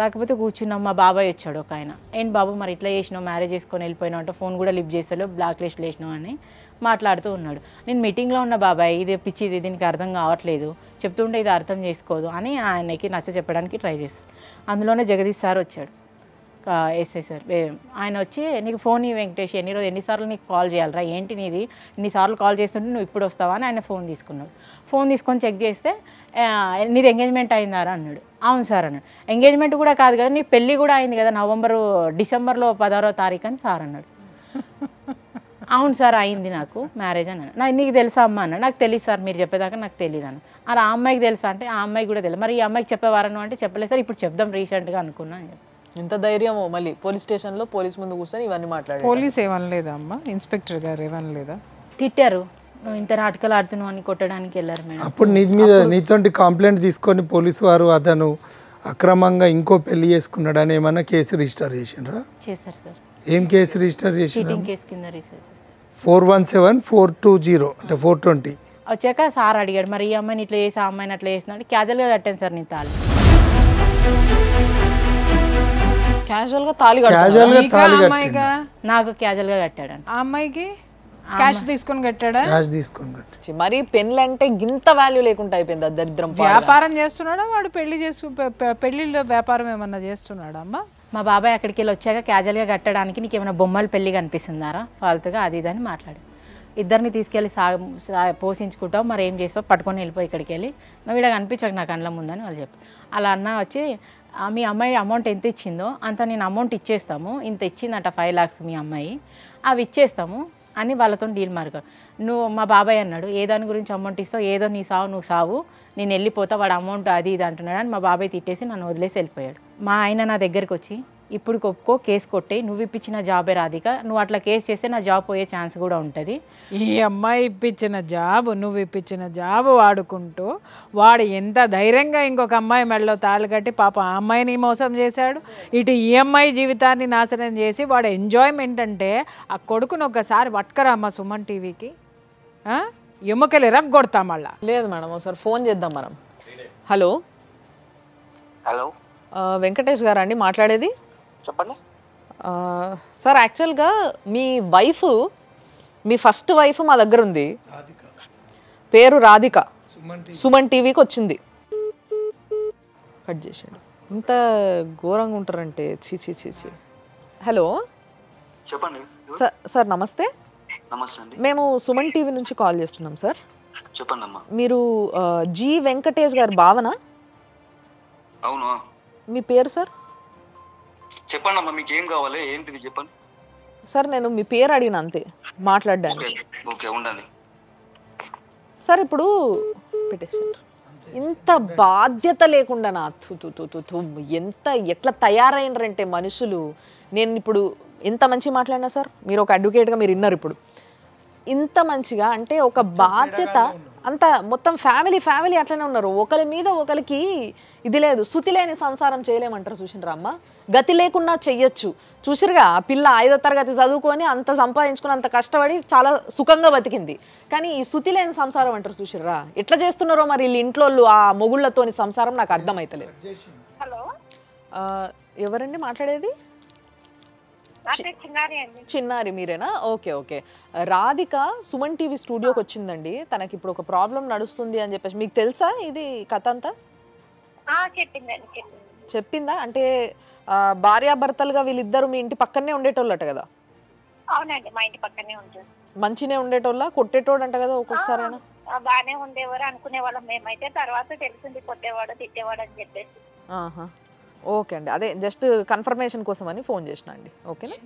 రాకపోతే కూర్చున్నాం. మా బాబాయ్ వచ్చాడు ఒక ఆయన. ఏం బాబు మరి ఇట్లా చేసినావు, మ్యారేజ్ చేసుకొని వెళ్ళిపోయినావు అంటే, ఫోన్ కూడా లిఫ్ట్ చేస్తాడు, బ్లాక్ లిస్ట్ వేసినావు అని. మాట్లాడుతూ ఉన్నాడు. నేను మీటింగ్లో ఉన్న బాబాయ్, ఇది పిచ్చిది, దీనికి అర్థం కావట్లేదు, చెప్తుంటే ఇది అర్థం చేసుకోదు అని ఆయనకి నచ్చ చెప్పడానికి ట్రై చేస్తాను. అందులోనే జగదీష్ సార్ వచ్చాడు, ఎస్ఐ సార్. ఆయన వచ్చి నీకు ఫోన్ ఈ వెంకటేష్ ఎన్నిసార్లు నీకు కాల్ చేయాలరా, ఏంటి నీది, ఇన్నిసార్లు కాల్ చేస్తుంటే నువ్వు ఇప్పుడు వస్తావా అని ఆయన ఫోన్ తీసుకున్నాడు. ఫోన్ తీసుకొని చెక్ చేస్తే నీది ఎంగేజ్మెంట్ అయిందారా అన్నాడు. అవును సార్ అన్నాడు. ఎంగేజ్మెంట్ కూడా కాదు కదా, నీ పెళ్ళి కూడా అయింది కదా డిసెంబర్లో 16వ తారీఖు అని సార్ అన్నాడు. అవును సార్ అయింది నాకు మ్యారేజ్ అన్నాడు. నీకు తెలుసా అమ్మ అన్నాడు. నాకు తెలియదు సార్, మీరు చెప్పేదాకా నాకు తెలియదు అన్న. ఆ అమ్మాయికి తెలుసా అంటే ఆ అమ్మాయికి కూడా తెలియదు. మరి ఈ అమ్మాయికి చెప్పేవారను అంటే చెప్పలేదు సార్, ఇప్పుడు చెప్దాం రీసెంట్గా అనుకున్నా అని చెప్పి. ఎంత ధైర్యమో మళ్ళీ పోలీస్ స్టేషన్లో పోలీస్ ముందు కూర్చొని ఇవన్నీ మాట్లాడారు. పోలీస్ ఏమనలేదా అమ్మ, ఇన్స్పెక్టర్ గారు ఏమనలేదా? తిట్టారు, నువ్వు ఇంత నాటకాలు ఆడుతున్నావు అని కొట్టడానికి వెళ్ళారు మేడం. అప్పుడు నీ మీద నీతోటి కంప్లైంట్ తీసుకొని పోలీసు వారు అతను అక్రమంగా ఇంకో పెళ్లి చేసుకున్నాడని ఏమన్నా కేసు రిజిస్టర్ చేసిండ్రా? చేశారు సార్. ఏం కేసు రిజిస్టర్ చేసిండ్రా? చీటింగ్ కేసు కింద రీసెర్చ్ 417420 అంటే 420. వచ్చాక సార్ అడిగాడు, మరి ఈ అమ్మాయిని ఇట్లా చేసి ఆ అమ్మాయిని అట్లా చేసినాడు. క్యాజువల్గా కట్టాను సార్ నేను తాళి. క్యాజువల్గా తాళి అమ్మాయిగా నాకు క్యాజువల్గా కట్టాడు. ఆ అమ్మాయికి క్యాష్ తీసుకొని కట్టాడా? క్యాష్ తీసుకొని కట్టి. మరి పెళ్ళి అంటే ఇంత వాల్యూ లేకుండా అయిపోయింది ఆ దరిద్రం. వ్యాపారం చేస్తున్నాడా వాడు? పెళ్లిలో వ్యాపారం ఏమన్నా చేస్తున్నాడా అమ్మ? మా బాబాయ్ అక్కడికి వెళ్ళి వచ్చాక క్యాజువల్గా కట్టడానికి నీకు ఏమైనా బొమ్మల పెళ్ళి కనిపిస్తుందారా ఫాల్తుగా అది ఇది అని మాట్లాడు. ఇద్దరిని తీసుకెళ్ళి పోషించుకుంటావు, మరి ఏం చేస్తావు, పట్టుకొని వెళ్ళిపోయి ఇక్కడికి వెళ్ళి నువ్వు ఇక్కడ కనిపించక నా కళ్ళ ముందని వాళ్ళు చెప్పి. అలా అన్న వచ్చి మీ అమ్మాయి అమౌంట్ ఎంత ఇచ్చిందో అంత నేను అమౌంట్ ఇచ్చేస్తాము, ఇంత ఇచ్చిందంట 5 lakhs మీ అమ్మాయి, అవి ఇచ్చేస్తాము అని వాళ్ళతో డీల్ మార్గారు. మా బాబాయ్ అన్నాడు, ఏ దాని గురించి అమౌంట్ ఇస్తావు, ఏదో నీ సావు నువ్వు సావు, నేను వెళ్ళిపోతా, వాడు అమౌంట్ అది ఇది అంటున్నాడు అని మా బాబాయ్ తిట్టేసి నన్ను వదిలేసి వెళ్ళిపోయాడు. మా ఆయన నా దగ్గరికి వచ్చి ఇప్పుడు ఒప్పుకో, కేసు కొట్టే, నువ్వు ఇప్పించిన జాబే రాధిక, నువ్వు అట్లా కేసు చేస్తే నా జాబ్ పోయే ఛాన్స్ కూడా ఉంటుంది. ఈ అమ్మాయి ఇప్పించిన జాబ్, నువ్వు ఇప్పించిన జాబ్ వాడుకుంటూ వాడు ఎంత ధైర్యంగా ఇంకొక అమ్మాయి మెడలో తాళి కట్టి పాప ఆ అమ్మాయిని మోసం చేశాడు. ఇటు ఈ అమ్మాయి జీవితాన్ని నాశనం చేసి వాడు ఎంజాయ్మెంట్ అంటే ఆ కొడుకును ఒకసారి పట్టుకరా అమ్మ సుమన్ టీవీకి, ఎముకలు ఎరగొడతా మళ్ళా. లేదు మేడం, ఒకసారి ఫోన్ చేద్దాం మనం. హలో హలో వెంకటేష్ గారా అండి మాట్లాడేది? చెప్పండి సార్, యాక్చువల్గా మీ వైఫ్, మీ ఫస్ట్ వైఫ్ మా దగ్గర ఉంది, పేరు రాధిక, సుమన్ టీవీకి వచ్చింది. కట్ చేసాడు. ఇంత ఘోరంగా ఉంటారంటే చీ చీ చీ చీ. హలో చెప్పండి సార్ నమస్తే. నమస్తే అండి, మేము సుమన్ టీవీ నుంచి కాల్ చేస్తున్నాం సార్. చెప్పండి అమ్మా. మీరు జి వెంకటేష్ గారు భావన? అవును. మీ పేరు సార్? చెప్పండి అమ్మా, మీకు ఏం కావాలి, ఏంటిది చెప్పండి సార్. నేను మీ పేరు అడిగిన అంతే మాట్లాడడానికి. ఓకే ఉండండి సార్. ఇప్పుడు పెట్టేసారు. ఇంత బాధ్యత లేకుండా నా ఎట్లా తయారైనరంటే మనుషులు. నేను ఇప్పుడు ఎంత మంచి మాట్లాడినా సార్, మీరు ఒక అడ్వకేట్గా మీరు విన్నారు. ఇప్పుడు ఇంత మంచిగా అంటే ఒక బాధ్యత అంత మొత్తం ఫ్యామిలీ అట్లనే ఉన్నారు. ఒకరి మీద ఒకరికి ఇది లేదు, శృతి లేని సంసారం చేయలేమంటారు. చూసినరా అమ్మ, గతి లేకున్నా చెయ్యొచ్చు. చూసిరుగా ఆ పిల్ల 5వ తరగతి చదువుకొని అంత సంపాదించుకొని అంత కష్టపడి చాలా సుఖంగా బతికింది. కానీ ఈ శృతి లేని సంసారం అంటారు. చూసిర్రా ఎట్లా చేస్తున్నారో మరి వీళ్ళు ఇంట్లో ఆ మొగుళ్ళతోని సంసారం నాకు అర్థమైతలేదు. హలో ఎవరండి మాట్లాడేది? చిన్నారి మీరేనా? Okay okay. Radhika Suman TV స్టూడియోకి వచ్చిందండి. తనకి ఇప్పుడు ఒక ప్రాబ్లం నడుస్తుంది అని చెప్పేసి. మీకు తెలుసా ఇది కథ అంతా? చెప్పిందా? అంటే భార్యాభర్తలుగా వీళ్ళిద్దరు మీ ఇంటి పక్కనే ఉండేటోళ్ళట కదా? అవునండి, మా ఇంటి పక్కనే ఉంటారు. మంచినే ఉండేటోళ్ళ? కొట్టేటోడు అంట కదా ఒక్కొక్కసారి? బాగానే ఉండేవారు అనుకునే వాళ్ళం మేమైతే. తర్వాత తెలిసింది కొట్టేవాడు తిట్టేవాడు అని చెప్పేసి. ఓకే అండి, అదే జస్ట్ కన్ఫర్మేషన్ కోసం అని ఫోన్ చేసిన అండి. ఓకేనా?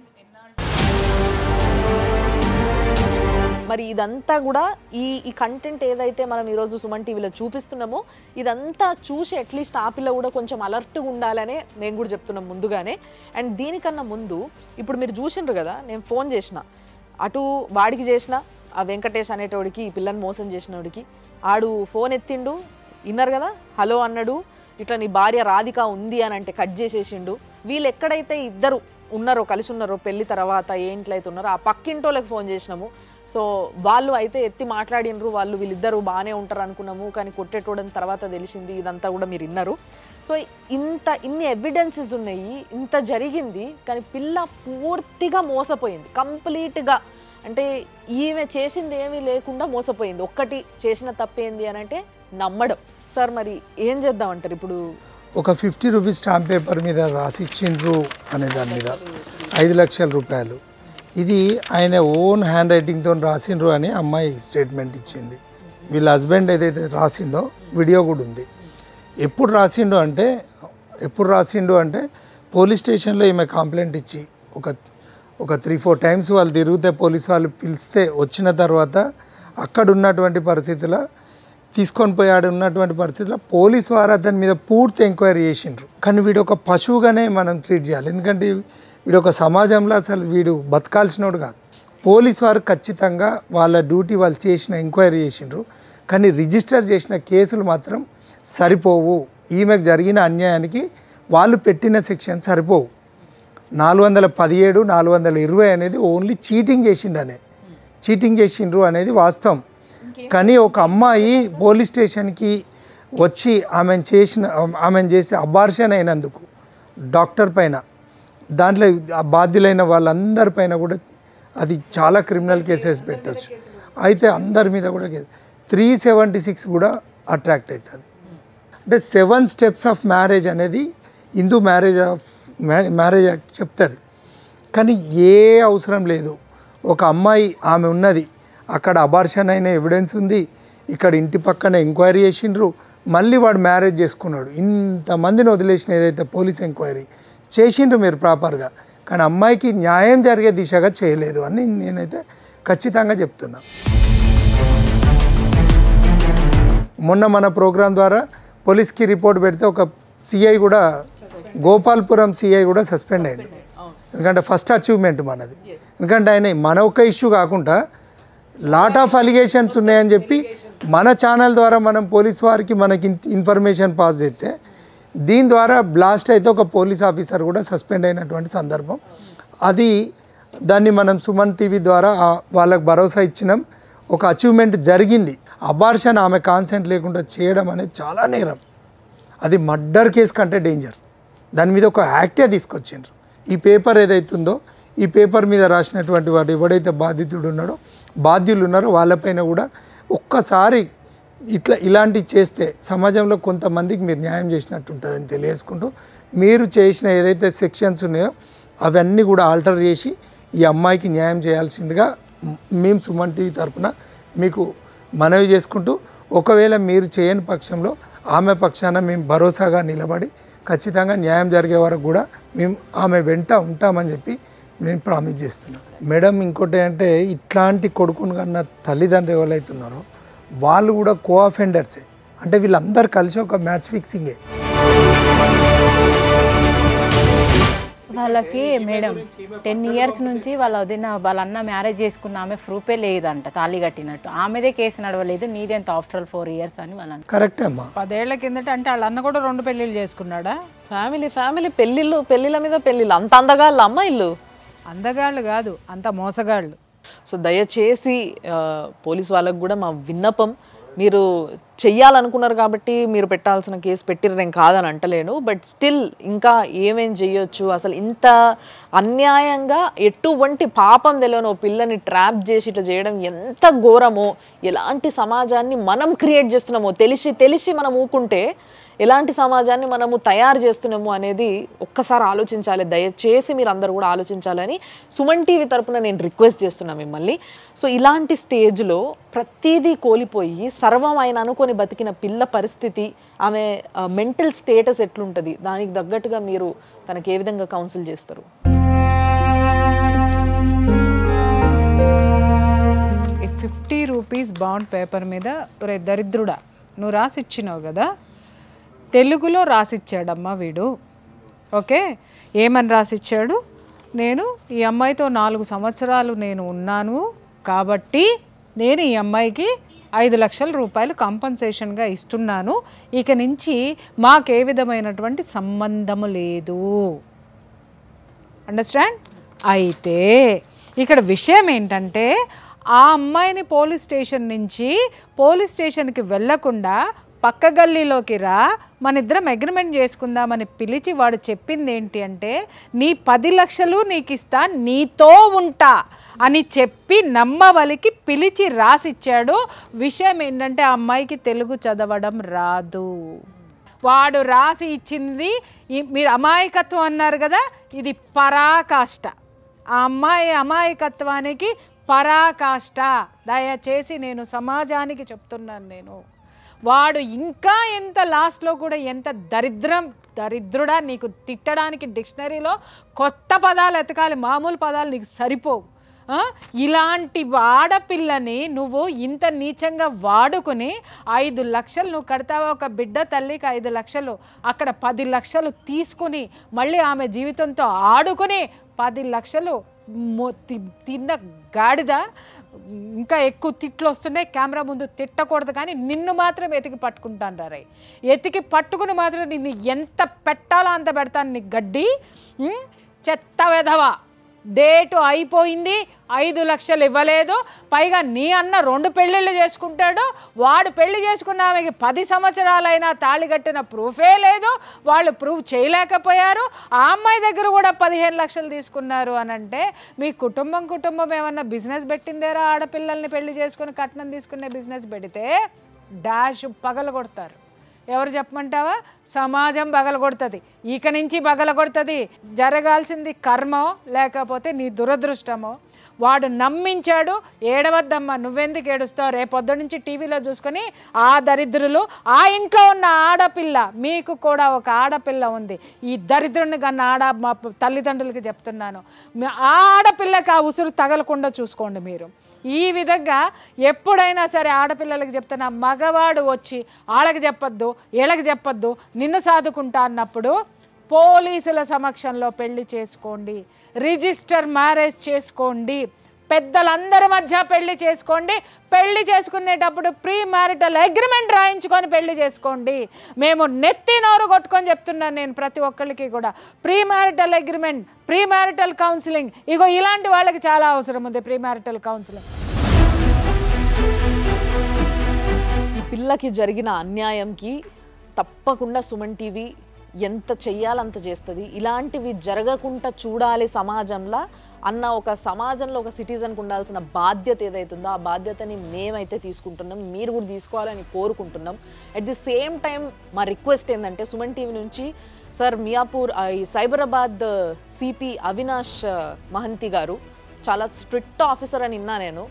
మరి ఇదంతా కూడా ఈ కంటెంట్ ఏదైతే మనం ఈరోజు సుమన్ టీవీలో చూపిస్తున్నామో ఇదంతా చూసి అట్లీస్ట్ ఆ పిల్ల కూడా కొంచెం అలర్ట్గా ఉండాలనే మేము కూడా చెప్తున్నాం ముందుగానే. అండ్ దీనికన్నా ముందు ఇప్పుడు మీరు చూసిండ్రు కదా, నేను ఫోన్ చేసిన, అటు వాడికి చేసిన, ఆ వెంకటేష్ అనేటోడికి, ఈ పిల్లని మోసం చేసినోడికి. ఆడు ఫోన్ ఎత్తిండు, విన్నారు కదా, హలో అన్నాడు, ఇట్లా నీ భార్య రాధిక ఉంది అని అంటే కట్ చేసేసిండు. వీళ్ళు ఎక్కడైతే ఇద్దరు ఉన్నారో, కలిసి ఉన్నారో, పెళ్లి తర్వాత ఏ ఇంట్లో అయితే ఉన్నారో ఆ పక్కింటోళ్ళకి ఫోన్ చేసినాము. సో వాళ్ళు అయితే ఎత్తి మాట్లాడినరు, వీళ్ళిద్దరూ బాగానే ఉంటారు అనుకున్నాము, కానీ కొట్టేటోడని తర్వాత తెలిసింది. ఇదంతా కూడా మీరు విన్నారు. సో ఇన్ని ఎవిడెన్సెస్ ఉన్నాయి, ఇంత జరిగింది, కానీ పిల్ల పూర్తిగా మోసపోయింది కంప్లీట్గా. అంటే ఈమె చేసింది ఏమీ లేకుండా మోసపోయింది. ఒక్కటి చేసిన తప్పేంది అని అంటే నమ్మడం. సార్ మరి ఏం చేద్దామంటారు ఇప్పుడు? ఒక 50 రూపీస్ స్టాంప్ పేపర్ మీద రాసి ఇచ్చిండ్రు అనే దాని మీద 5 లక్షల రూపాయలు, ఇది ఆయన ఓన్ హ్యాండ్ రైటింగ్తో రాసిండ్రు అని అమ్మాయి స్టేట్మెంట్ ఇచ్చింది. వీళ్ళ హస్బెండ్ ఏదైతే రాసిండో వీడియో కూడా ఉంది. ఎప్పుడు రాసిండు అంటే పోలీస్ స్టేషన్లో ఈమె కంప్లైంట్ ఇచ్చి ఒక 3-4 టైమ్స్ వాళ్ళు తిరిగితే పోలీసు వాళ్ళు పిలిస్తే వచ్చిన తర్వాత అక్కడ ఉన్నటువంటి పరిస్థితుల్లో తీసుకొని పోయాడు ఉన్నటువంటి పరిస్థితుల్లో పోలీసు వారు అతని మీద పూర్తి ఎంక్వైరీ చేసిండ్రు. కానీ వీడు ఒక పశువుగానే మనం ట్రీట్ చేయాలి. ఎందుకంటే వీడు ఒక సమాజంలో అసలు వీడు బతకాల్సినోడు కాదు. పోలీసు వారు ఖచ్చితంగా వాళ్ళ డ్యూటీ వాళ్ళు చేసిన ఎంక్వైరీ చేసిండ్రు. కానీ రిజిస్టర్ చేసిన కేసులు మాత్రం సరిపోవు. ఈమెకు జరిగిన అన్యాయానికి వాళ్ళు పెట్టిన సెక్షన్ సరిపోవు. 417, 420 అనేది ఓన్లీ చీటింగ్ చేసిండ్రు అనేది వాస్తవం. కానీ ఒక అమ్మాయి పోలీస్ స్టేషన్కి వచ్చి ఆమెను చేసి అబార్షన్ అయినందుకు డాక్టర్ పైన, దాంట్లో బాధ్యులైన వాళ్ళందరి పైన కూడా అది చాలా క్రిమినల్ కేసెస్ పెట్టచ్చు. అయితే అందరి మీద కూడా 376 కూడా అట్రాక్ట్ అవుతుంది. అంటే 7 స్టెప్స్ ఆఫ్ మ్యారేజ్ అనేది హిందూ మ్యారేజ్ యాక్ట్ చెప్తుంది. కానీ ఏ అవసరం లేదు. ఒక అమ్మాయి ఆమె ఉన్నది, అక్కడ అబార్షన్ అయిన ఎవిడెన్స్ ఉంది, ఇక్కడ ఇంటి పక్కన ఎంక్వైరీ చేసిండ్రు, మళ్ళీ వాడు మ్యారేజ్ చేసుకున్నాడు. ఇంతమందిని వదిలేసిన ఏదైతే పోలీస్ ఎంక్వైరీ చేసిండ్రు మీరు ప్రాపర్గా, కానీ అమ్మాయికి న్యాయం జరిగే దిశగా చేయలేదు అని నేనైతే ఖచ్చితంగా చెప్తున్నా. మొన్న మన ప్రోగ్రాం ద్వారా పోలీస్కి రిపోర్ట్ పెడితే ఒక సిఐ కూడా, గోపాల్పురం సిఐ కూడా సస్పెండ్ అయ్యాడు. ఎందుకంటే ఫస్ట్ అచీవ్మెంట్ మనది. ఎందుకంటే ఆయన మన ఒక్క ఇష్యూ కాకుండా లాట్ ఆఫ్ అలిగేషన్స్ ఉన్నాయని చెప్పి మన ఛానల్ ద్వారా మనం పోలీస్ వారికి మనకి ఇన్ఫర్మేషన్ పాస్ చేస్తే దీని ద్వారా బ్లాస్ట్ అయితే ఒక పోలీస్ ఆఫీసర్ కూడా సస్పెండ్ అయినటువంటి సందర్భం. దాన్ని మనం సుమన్ టీవీ ద్వారా వాళ్ళకు భరోసా ఇచ్చినాం. ఒక అచీవ్మెంట్ జరిగింది. అబార్షన్ ఆమె కాన్సెంట్ లేకుండా చేయడం అనేది చాలా నేరం. అది మర్డర్ కేసు కంటే డేంజర్. దాని మీద ఒక యాక్టే తీసుకొచ్చిండ్రు. ఈ పేపర్ ఏదైతుందో ఈ పేపర్ మీద రాసినటువంటి వాడు ఎవడైతే బాధ్యులు ఉన్నారో వాళ్ళపైన కూడా ఒక్కసారి ఇలాంటివి చేస్తే సమాజంలో కొంతమందికి మీరు న్యాయం చేసినట్టు ఉంటుందని తెలియజేసుకుంటూ, మీరు చేసిన ఏదైతే సెక్షన్స్ ఉన్నాయో అవన్నీ కూడా ఆల్టర్ చేసి ఈ అమ్మాయికి న్యాయం చేయాల్సిందిగా మేము సుమన్ టీవీ తరఫున మీకు మనవి చేసుకుంటూ, ఒకవేళ మీరు చేయని పక్షంలో ఆమె పక్షాన మేము భరోసాగా నిలబడి ఖచ్చితంగా న్యాయం జరిగే వరకు కూడా మేము ఆమె వెంట ఉంటామని చెప్పి నేను ప్రామిస్ చేస్తున్నాను. మేడం, ఇంకోటి అంటే ఇట్లాంటి కొడుకును కన్నా తల్లిదండ్రులు ఎవరైతున్నారో వాళ్ళు కూడా కో అఫెండర్సే. అంటే వీళ్ళందరూ కలిసి ఒక మ్యాచ్ ఫిక్సింగే. వాళ్ళకి మేడం 10 years నుంచి వాళ్ళ అన్న మ్యారేజ్ చేసుకున్న ఆమె ప్రూఫే లేదంట తాళి కట్టినట్టు. ఆమెదే కేసు నడవలేదు, నీదెంత ఆఫ్టర్ 4 years అని వాళ్ళు. కరెక్టే అమ్మా. 10 ఏళ్ల కిందట అంటే వాళ్ళ అన్న కూడా 2 పెళ్ళిళ్ళు చేసుకున్నాడా? ఫ్యామిలీ పెళ్ళిళ్ళ మీద పెళ్ళిళ్ళు. అంత అందగాళ్ళ అమ్మాయిలు? అందగాళ్ళు కాదు, అంత మోసగాళ్ళు. సో దయచేసి పోలీస్ వాళ్ళకు కూడా మా విన్నపం, మీరు చెయ్యాలనుకున్నారు కాబట్టి మీరు పెట్టాల్సిన కేసు పెట్టిర్రేం కాదని అంటలేను. బట్ స్టిల్ ఇంకా ఏమేం చెయ్యొచ్చు, అసలు ఇంత అన్యాయంగా ఎటువంటి పాపం తెలియని ఓ పిల్లని ట్రాప్ చేసి ఇట్లా చేయడం ఎంత ఘోరమో, ఎలాంటి సమాజాన్ని మనం క్రియేట్ చేస్తున్నామో తెలిసి మనం ఊకుంటే ఎలాంటి సమాజాన్ని మనము తయారు చేస్తున్నాము అనేది ఒక్కసారి ఆలోచించాలి. దయచేసి మీరు అందరూ కూడా ఆలోచించాలని సుమన్ టీవీ తరపున నేను రిక్వెస్ట్ చేస్తున్నాను మిమ్మల్ని. సో ఇలాంటి స్టేజ్లో ప్రతిదీ కోల్పోయి సర్వం ఆయన అనుకొని బతికిన పిల్ల పరిస్థితి, ఆమె మెంటల్ స్టేటస్ ఎట్లుంటుంది, దానికి తగ్గట్టుగా మీరు తనకి ఏ విధంగా కౌన్సిల్ చేస్తారు? 50 రూపీస్ బాండ్ పేపర్ మీద ఒరే దరిద్రుడా నువ్వు రాసిచ్చినావు కదా, తెలుగులో రాసిచ్చాడమ్మా వీడు. ఓకే, ఏమని రాసిచ్చాడు? నేను ఈ అమ్మాయితో 4 సంవత్సరాలు నేను ఉన్నాను కాబట్టి నేను ఈ అమ్మాయికి 5 లక్షల రూపాయలు కంపన్సేషన్గా ఇస్తున్నాను, ఇక నుంచి మాకే విధమైనటువంటి సంబంధము లేదు. అండర్స్టాండ్? అయితే ఇక్కడ విషయం ఏంటంటే ఆ అమ్మాయిని పోలీస్ స్టేషన్ నుంచి పోలీస్ స్టేషన్కి వెళ్ళకుండా పక్క గల్లీలోకి రా, మన ఇద్దరం అగ్రిమెంట్ చేసుకుందామని పిలిచి వాడు చెప్పింది ఏంటి అంటే, నీ 10 లక్షలు నీకు ఇస్తా, నీతో ఉంటా అని చెప్పి నమ్మవలికి పిలిచి రాసిచ్చాడు. విషయం ఏంటంటే ఆ అమ్మాయికి తెలుగు చదవడం రాదు. వాడు రాసి ఇచ్చింది, మీరు అమాయకత్వం అన్నారు కదా, ఇది పరాకాష్ట. ఆ అమ్మాయి అమాయకత్వానికి పరాకాష్ట. దయచేసి నేను సమాజానికి చెప్తున్నాను. వాడు ఇంకా ఎంత లాస్ట్లో కూడా ఎంత దరిద్రుడా, నీకు తిట్టడానికి డిక్షనరీలో కొత్త పదాలు ఎతకాలి, మామూలు పదాలు నీకు సరిపోవు. ఇలాంటి ఆడపిల్లని నువ్వు ఇంత నీచంగా వాడుకుని 5 లక్షలు నువ్వు కడతావా? ఒక బిడ్డ తల్లికి 5 లక్షలు, అక్కడ 10 లక్షలు తీసుకుని మళ్ళీ ఆమె జీవితంతో ఆడుకుని 10 లక్షలు తిన్న గాడిద. ఇంకా ఎక్కువ తిట్లు వస్తున్నాయి, కెమెరా ముందు తిట్టకూడదు, కానీ నిన్ను మాత్రం ఎతికి పట్టుకుంటాను రా. ఎతికి పట్టుకుని మాత్రం నిన్ను ఎంత పెట్టాలో అంత పెడతాను. నీ గడ్డి చెత్త వెధవా. డేటు అయిపోయింది, 5 లక్షలు ఇవ్వలేదు. పైగా నీ అన్న 2 పెళ్ళిళ్ళు చేసుకుంటాడు. వాడు పెళ్లి చేసుకున్న ఆమెకి 10 సంవత్సరాలైనా తాళి కట్టిన ప్రూఫే లేదు. వాళ్ళు ప్రూఫ్ చేయలేకపోయారు. ఆ అమ్మాయి దగ్గర కూడా 15 లక్షలు తీసుకున్నారు అని అంటే మీ కుటుంబం ఏమన్నా బిజినెస్ పెట్టిందేరా? ఆడపిల్లల్ని పెళ్లి చేసుకుని కట్నం తీసుకునే బిజినెస్ పెడితే డాష్ పగలగొడతారు. ఎవరు చెప్పమంటావా? సమాజం పగలగొడుతుంది. ఇక నుంచి పగలగొడుతుంది. జరగాల్సింది కర్మో లేకపోతే నీ దురదృష్టమో. వాడు నమ్మించాడు. ఏడవద్దమ్మా, నువ్వెందుకు ఏడుస్తావు? రేపొద్దు నుంచి టీవీలో చూసుకొని ఆ దరిద్రులు, ఆ ఇంట్లో ఉన్న ఆడపిల్ల, మీకు కూడా ఒక ఆడపిల్ల ఉంది, ఈ దరిద్రుని కన్నా మా తల్లిదండ్రులకి చెప్తున్నాను, ఆ ఆడపిల్లకి ఆ ఉసురు తగలకుండా చూసుకోండి మీరు. ఈ విధంగా ఎప్పుడైనా సరే ఆడపిల్లలకి చెప్తున్నా, మగవాడు వచ్చి వాళ్ళకి చెప్పొద్దు, వీళ్ళకి చెప్పొద్దు, నిన్ను సాదుకుంటా అన్నప్పుడు పోలీసుల సమక్షంలో పెళ్లి చేసుకోండి, రిజిస్టర్ మ్యారేజ్ చేసుకోండి, పెద్దలందరి మధ్య పెళ్లి చేసుకోండి. పెళ్లి చేసుకునేటప్పుడు ప్రీ మ్యారిటల్ అగ్రిమెంట్ రాయించుకొని పెళ్లి చేసుకోండి. మేము నెత్తి నోరు కొట్టుకొని చెప్తున్నాను నేను ప్రతి ఒక్కరికి కూడా. Premarital agreement, premarital counselling, ego ఇలాంటి వాళ్ళకి చాలా అవసరం ఉంది ప్రీ మ్యారిటల్ కౌన్సిలింగ్. ఈ పిల్లకి జరిగిన అన్యాయంకి తప్పకుండా సుమన్ టీవీ ఎంత చెయ్యాలంత చేస్తుంది. ఇలాంటివి జరగకుండా చూడాలి సమాజంలో అన్న ఒక సమాజంలో ఒక సిటిజన్కి ఉండాల్సిన బాధ్యత ఏదైతుందో ఆ బాధ్యతని మేమైతే తీసుకుంటున్నాం, మీరు కూడా తీసుకోవాలని కోరుకుంటున్నాం. అట్ ది సేమ్ టైం మా రిక్వెస్ట్ ఏంటంటే సుమన్ టీవీ నుంచి సార్ మియాపూర్ ఈ సైబరాబాద్ సిపి అవినాష్ మహంతి గారు చాలా స్ట్రిక్ట్ ఆఫీసర్ అని విన్నా నేను.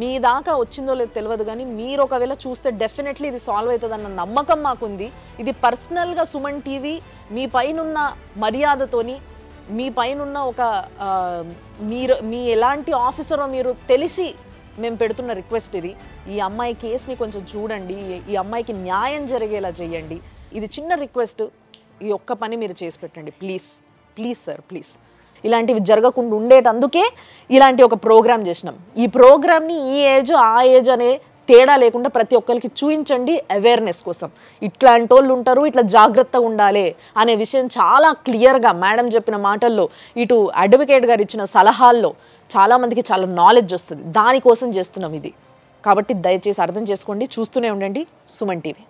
మీ దాకా వచ్చిందో లేదో తెలియదు, కానీ మీరు ఒకవేళ చూస్తే డెఫినెట్లీ ఇది సాల్వ్ అవుతుందన్న నమ్మకం మాకుంది. ఇది పర్సనల్గా సుమన్ టీవీ మీ పైనున్న మర్యాదతోని, మీ పైనున్న ఒక మీ ఎలాంటి ఆఫీసరో మీరు తెలిసి మేము పెడుతున్న రిక్వెస్ట్ ఇది. ఈ అమ్మాయి కేసుని కొంచెం చూడండి, ఈ అమ్మాయికి న్యాయం జరిగేలా చేయండి. ఇది చిన్న రిక్వెస్ట్, ఈ ఒక్క పని మీరు చేసి పెట్టండి ప్లీజ్. Please sir, please. ఇలాంటివి జరగకుండా ఉండేటందుకే ఇలాంటి ఒక ప్రోగ్రామ్ చేసినాం. ఈ ప్రోగ్రామ్ని ఈ ఏజ్ ఆ ఏజ్ అనే తేడా లేకుండా ప్రతి ఒక్కరికి చూపించండి అవేర్నెస్ కోసం. ఇట్లాంటి వాళ్ళు ఉంటారు, ఇట్లా జాగ్రత్తగా ఉండాలి అనే విషయం చాలా క్లియర్గా మేడం చెప్పిన మాటల్లో, ఇటు అడ్వకేట్ గారు ఇచ్చిన సలహాల్లో చాలామందికి చాలా నాలెడ్జ్ వస్తుంది. దానికోసం చేస్తున్నాం ఇది. కాబట్టి దయచేసి అర్థం చేసుకోండి, చూస్తూనే ఉండండి సుమన్ టీవీ.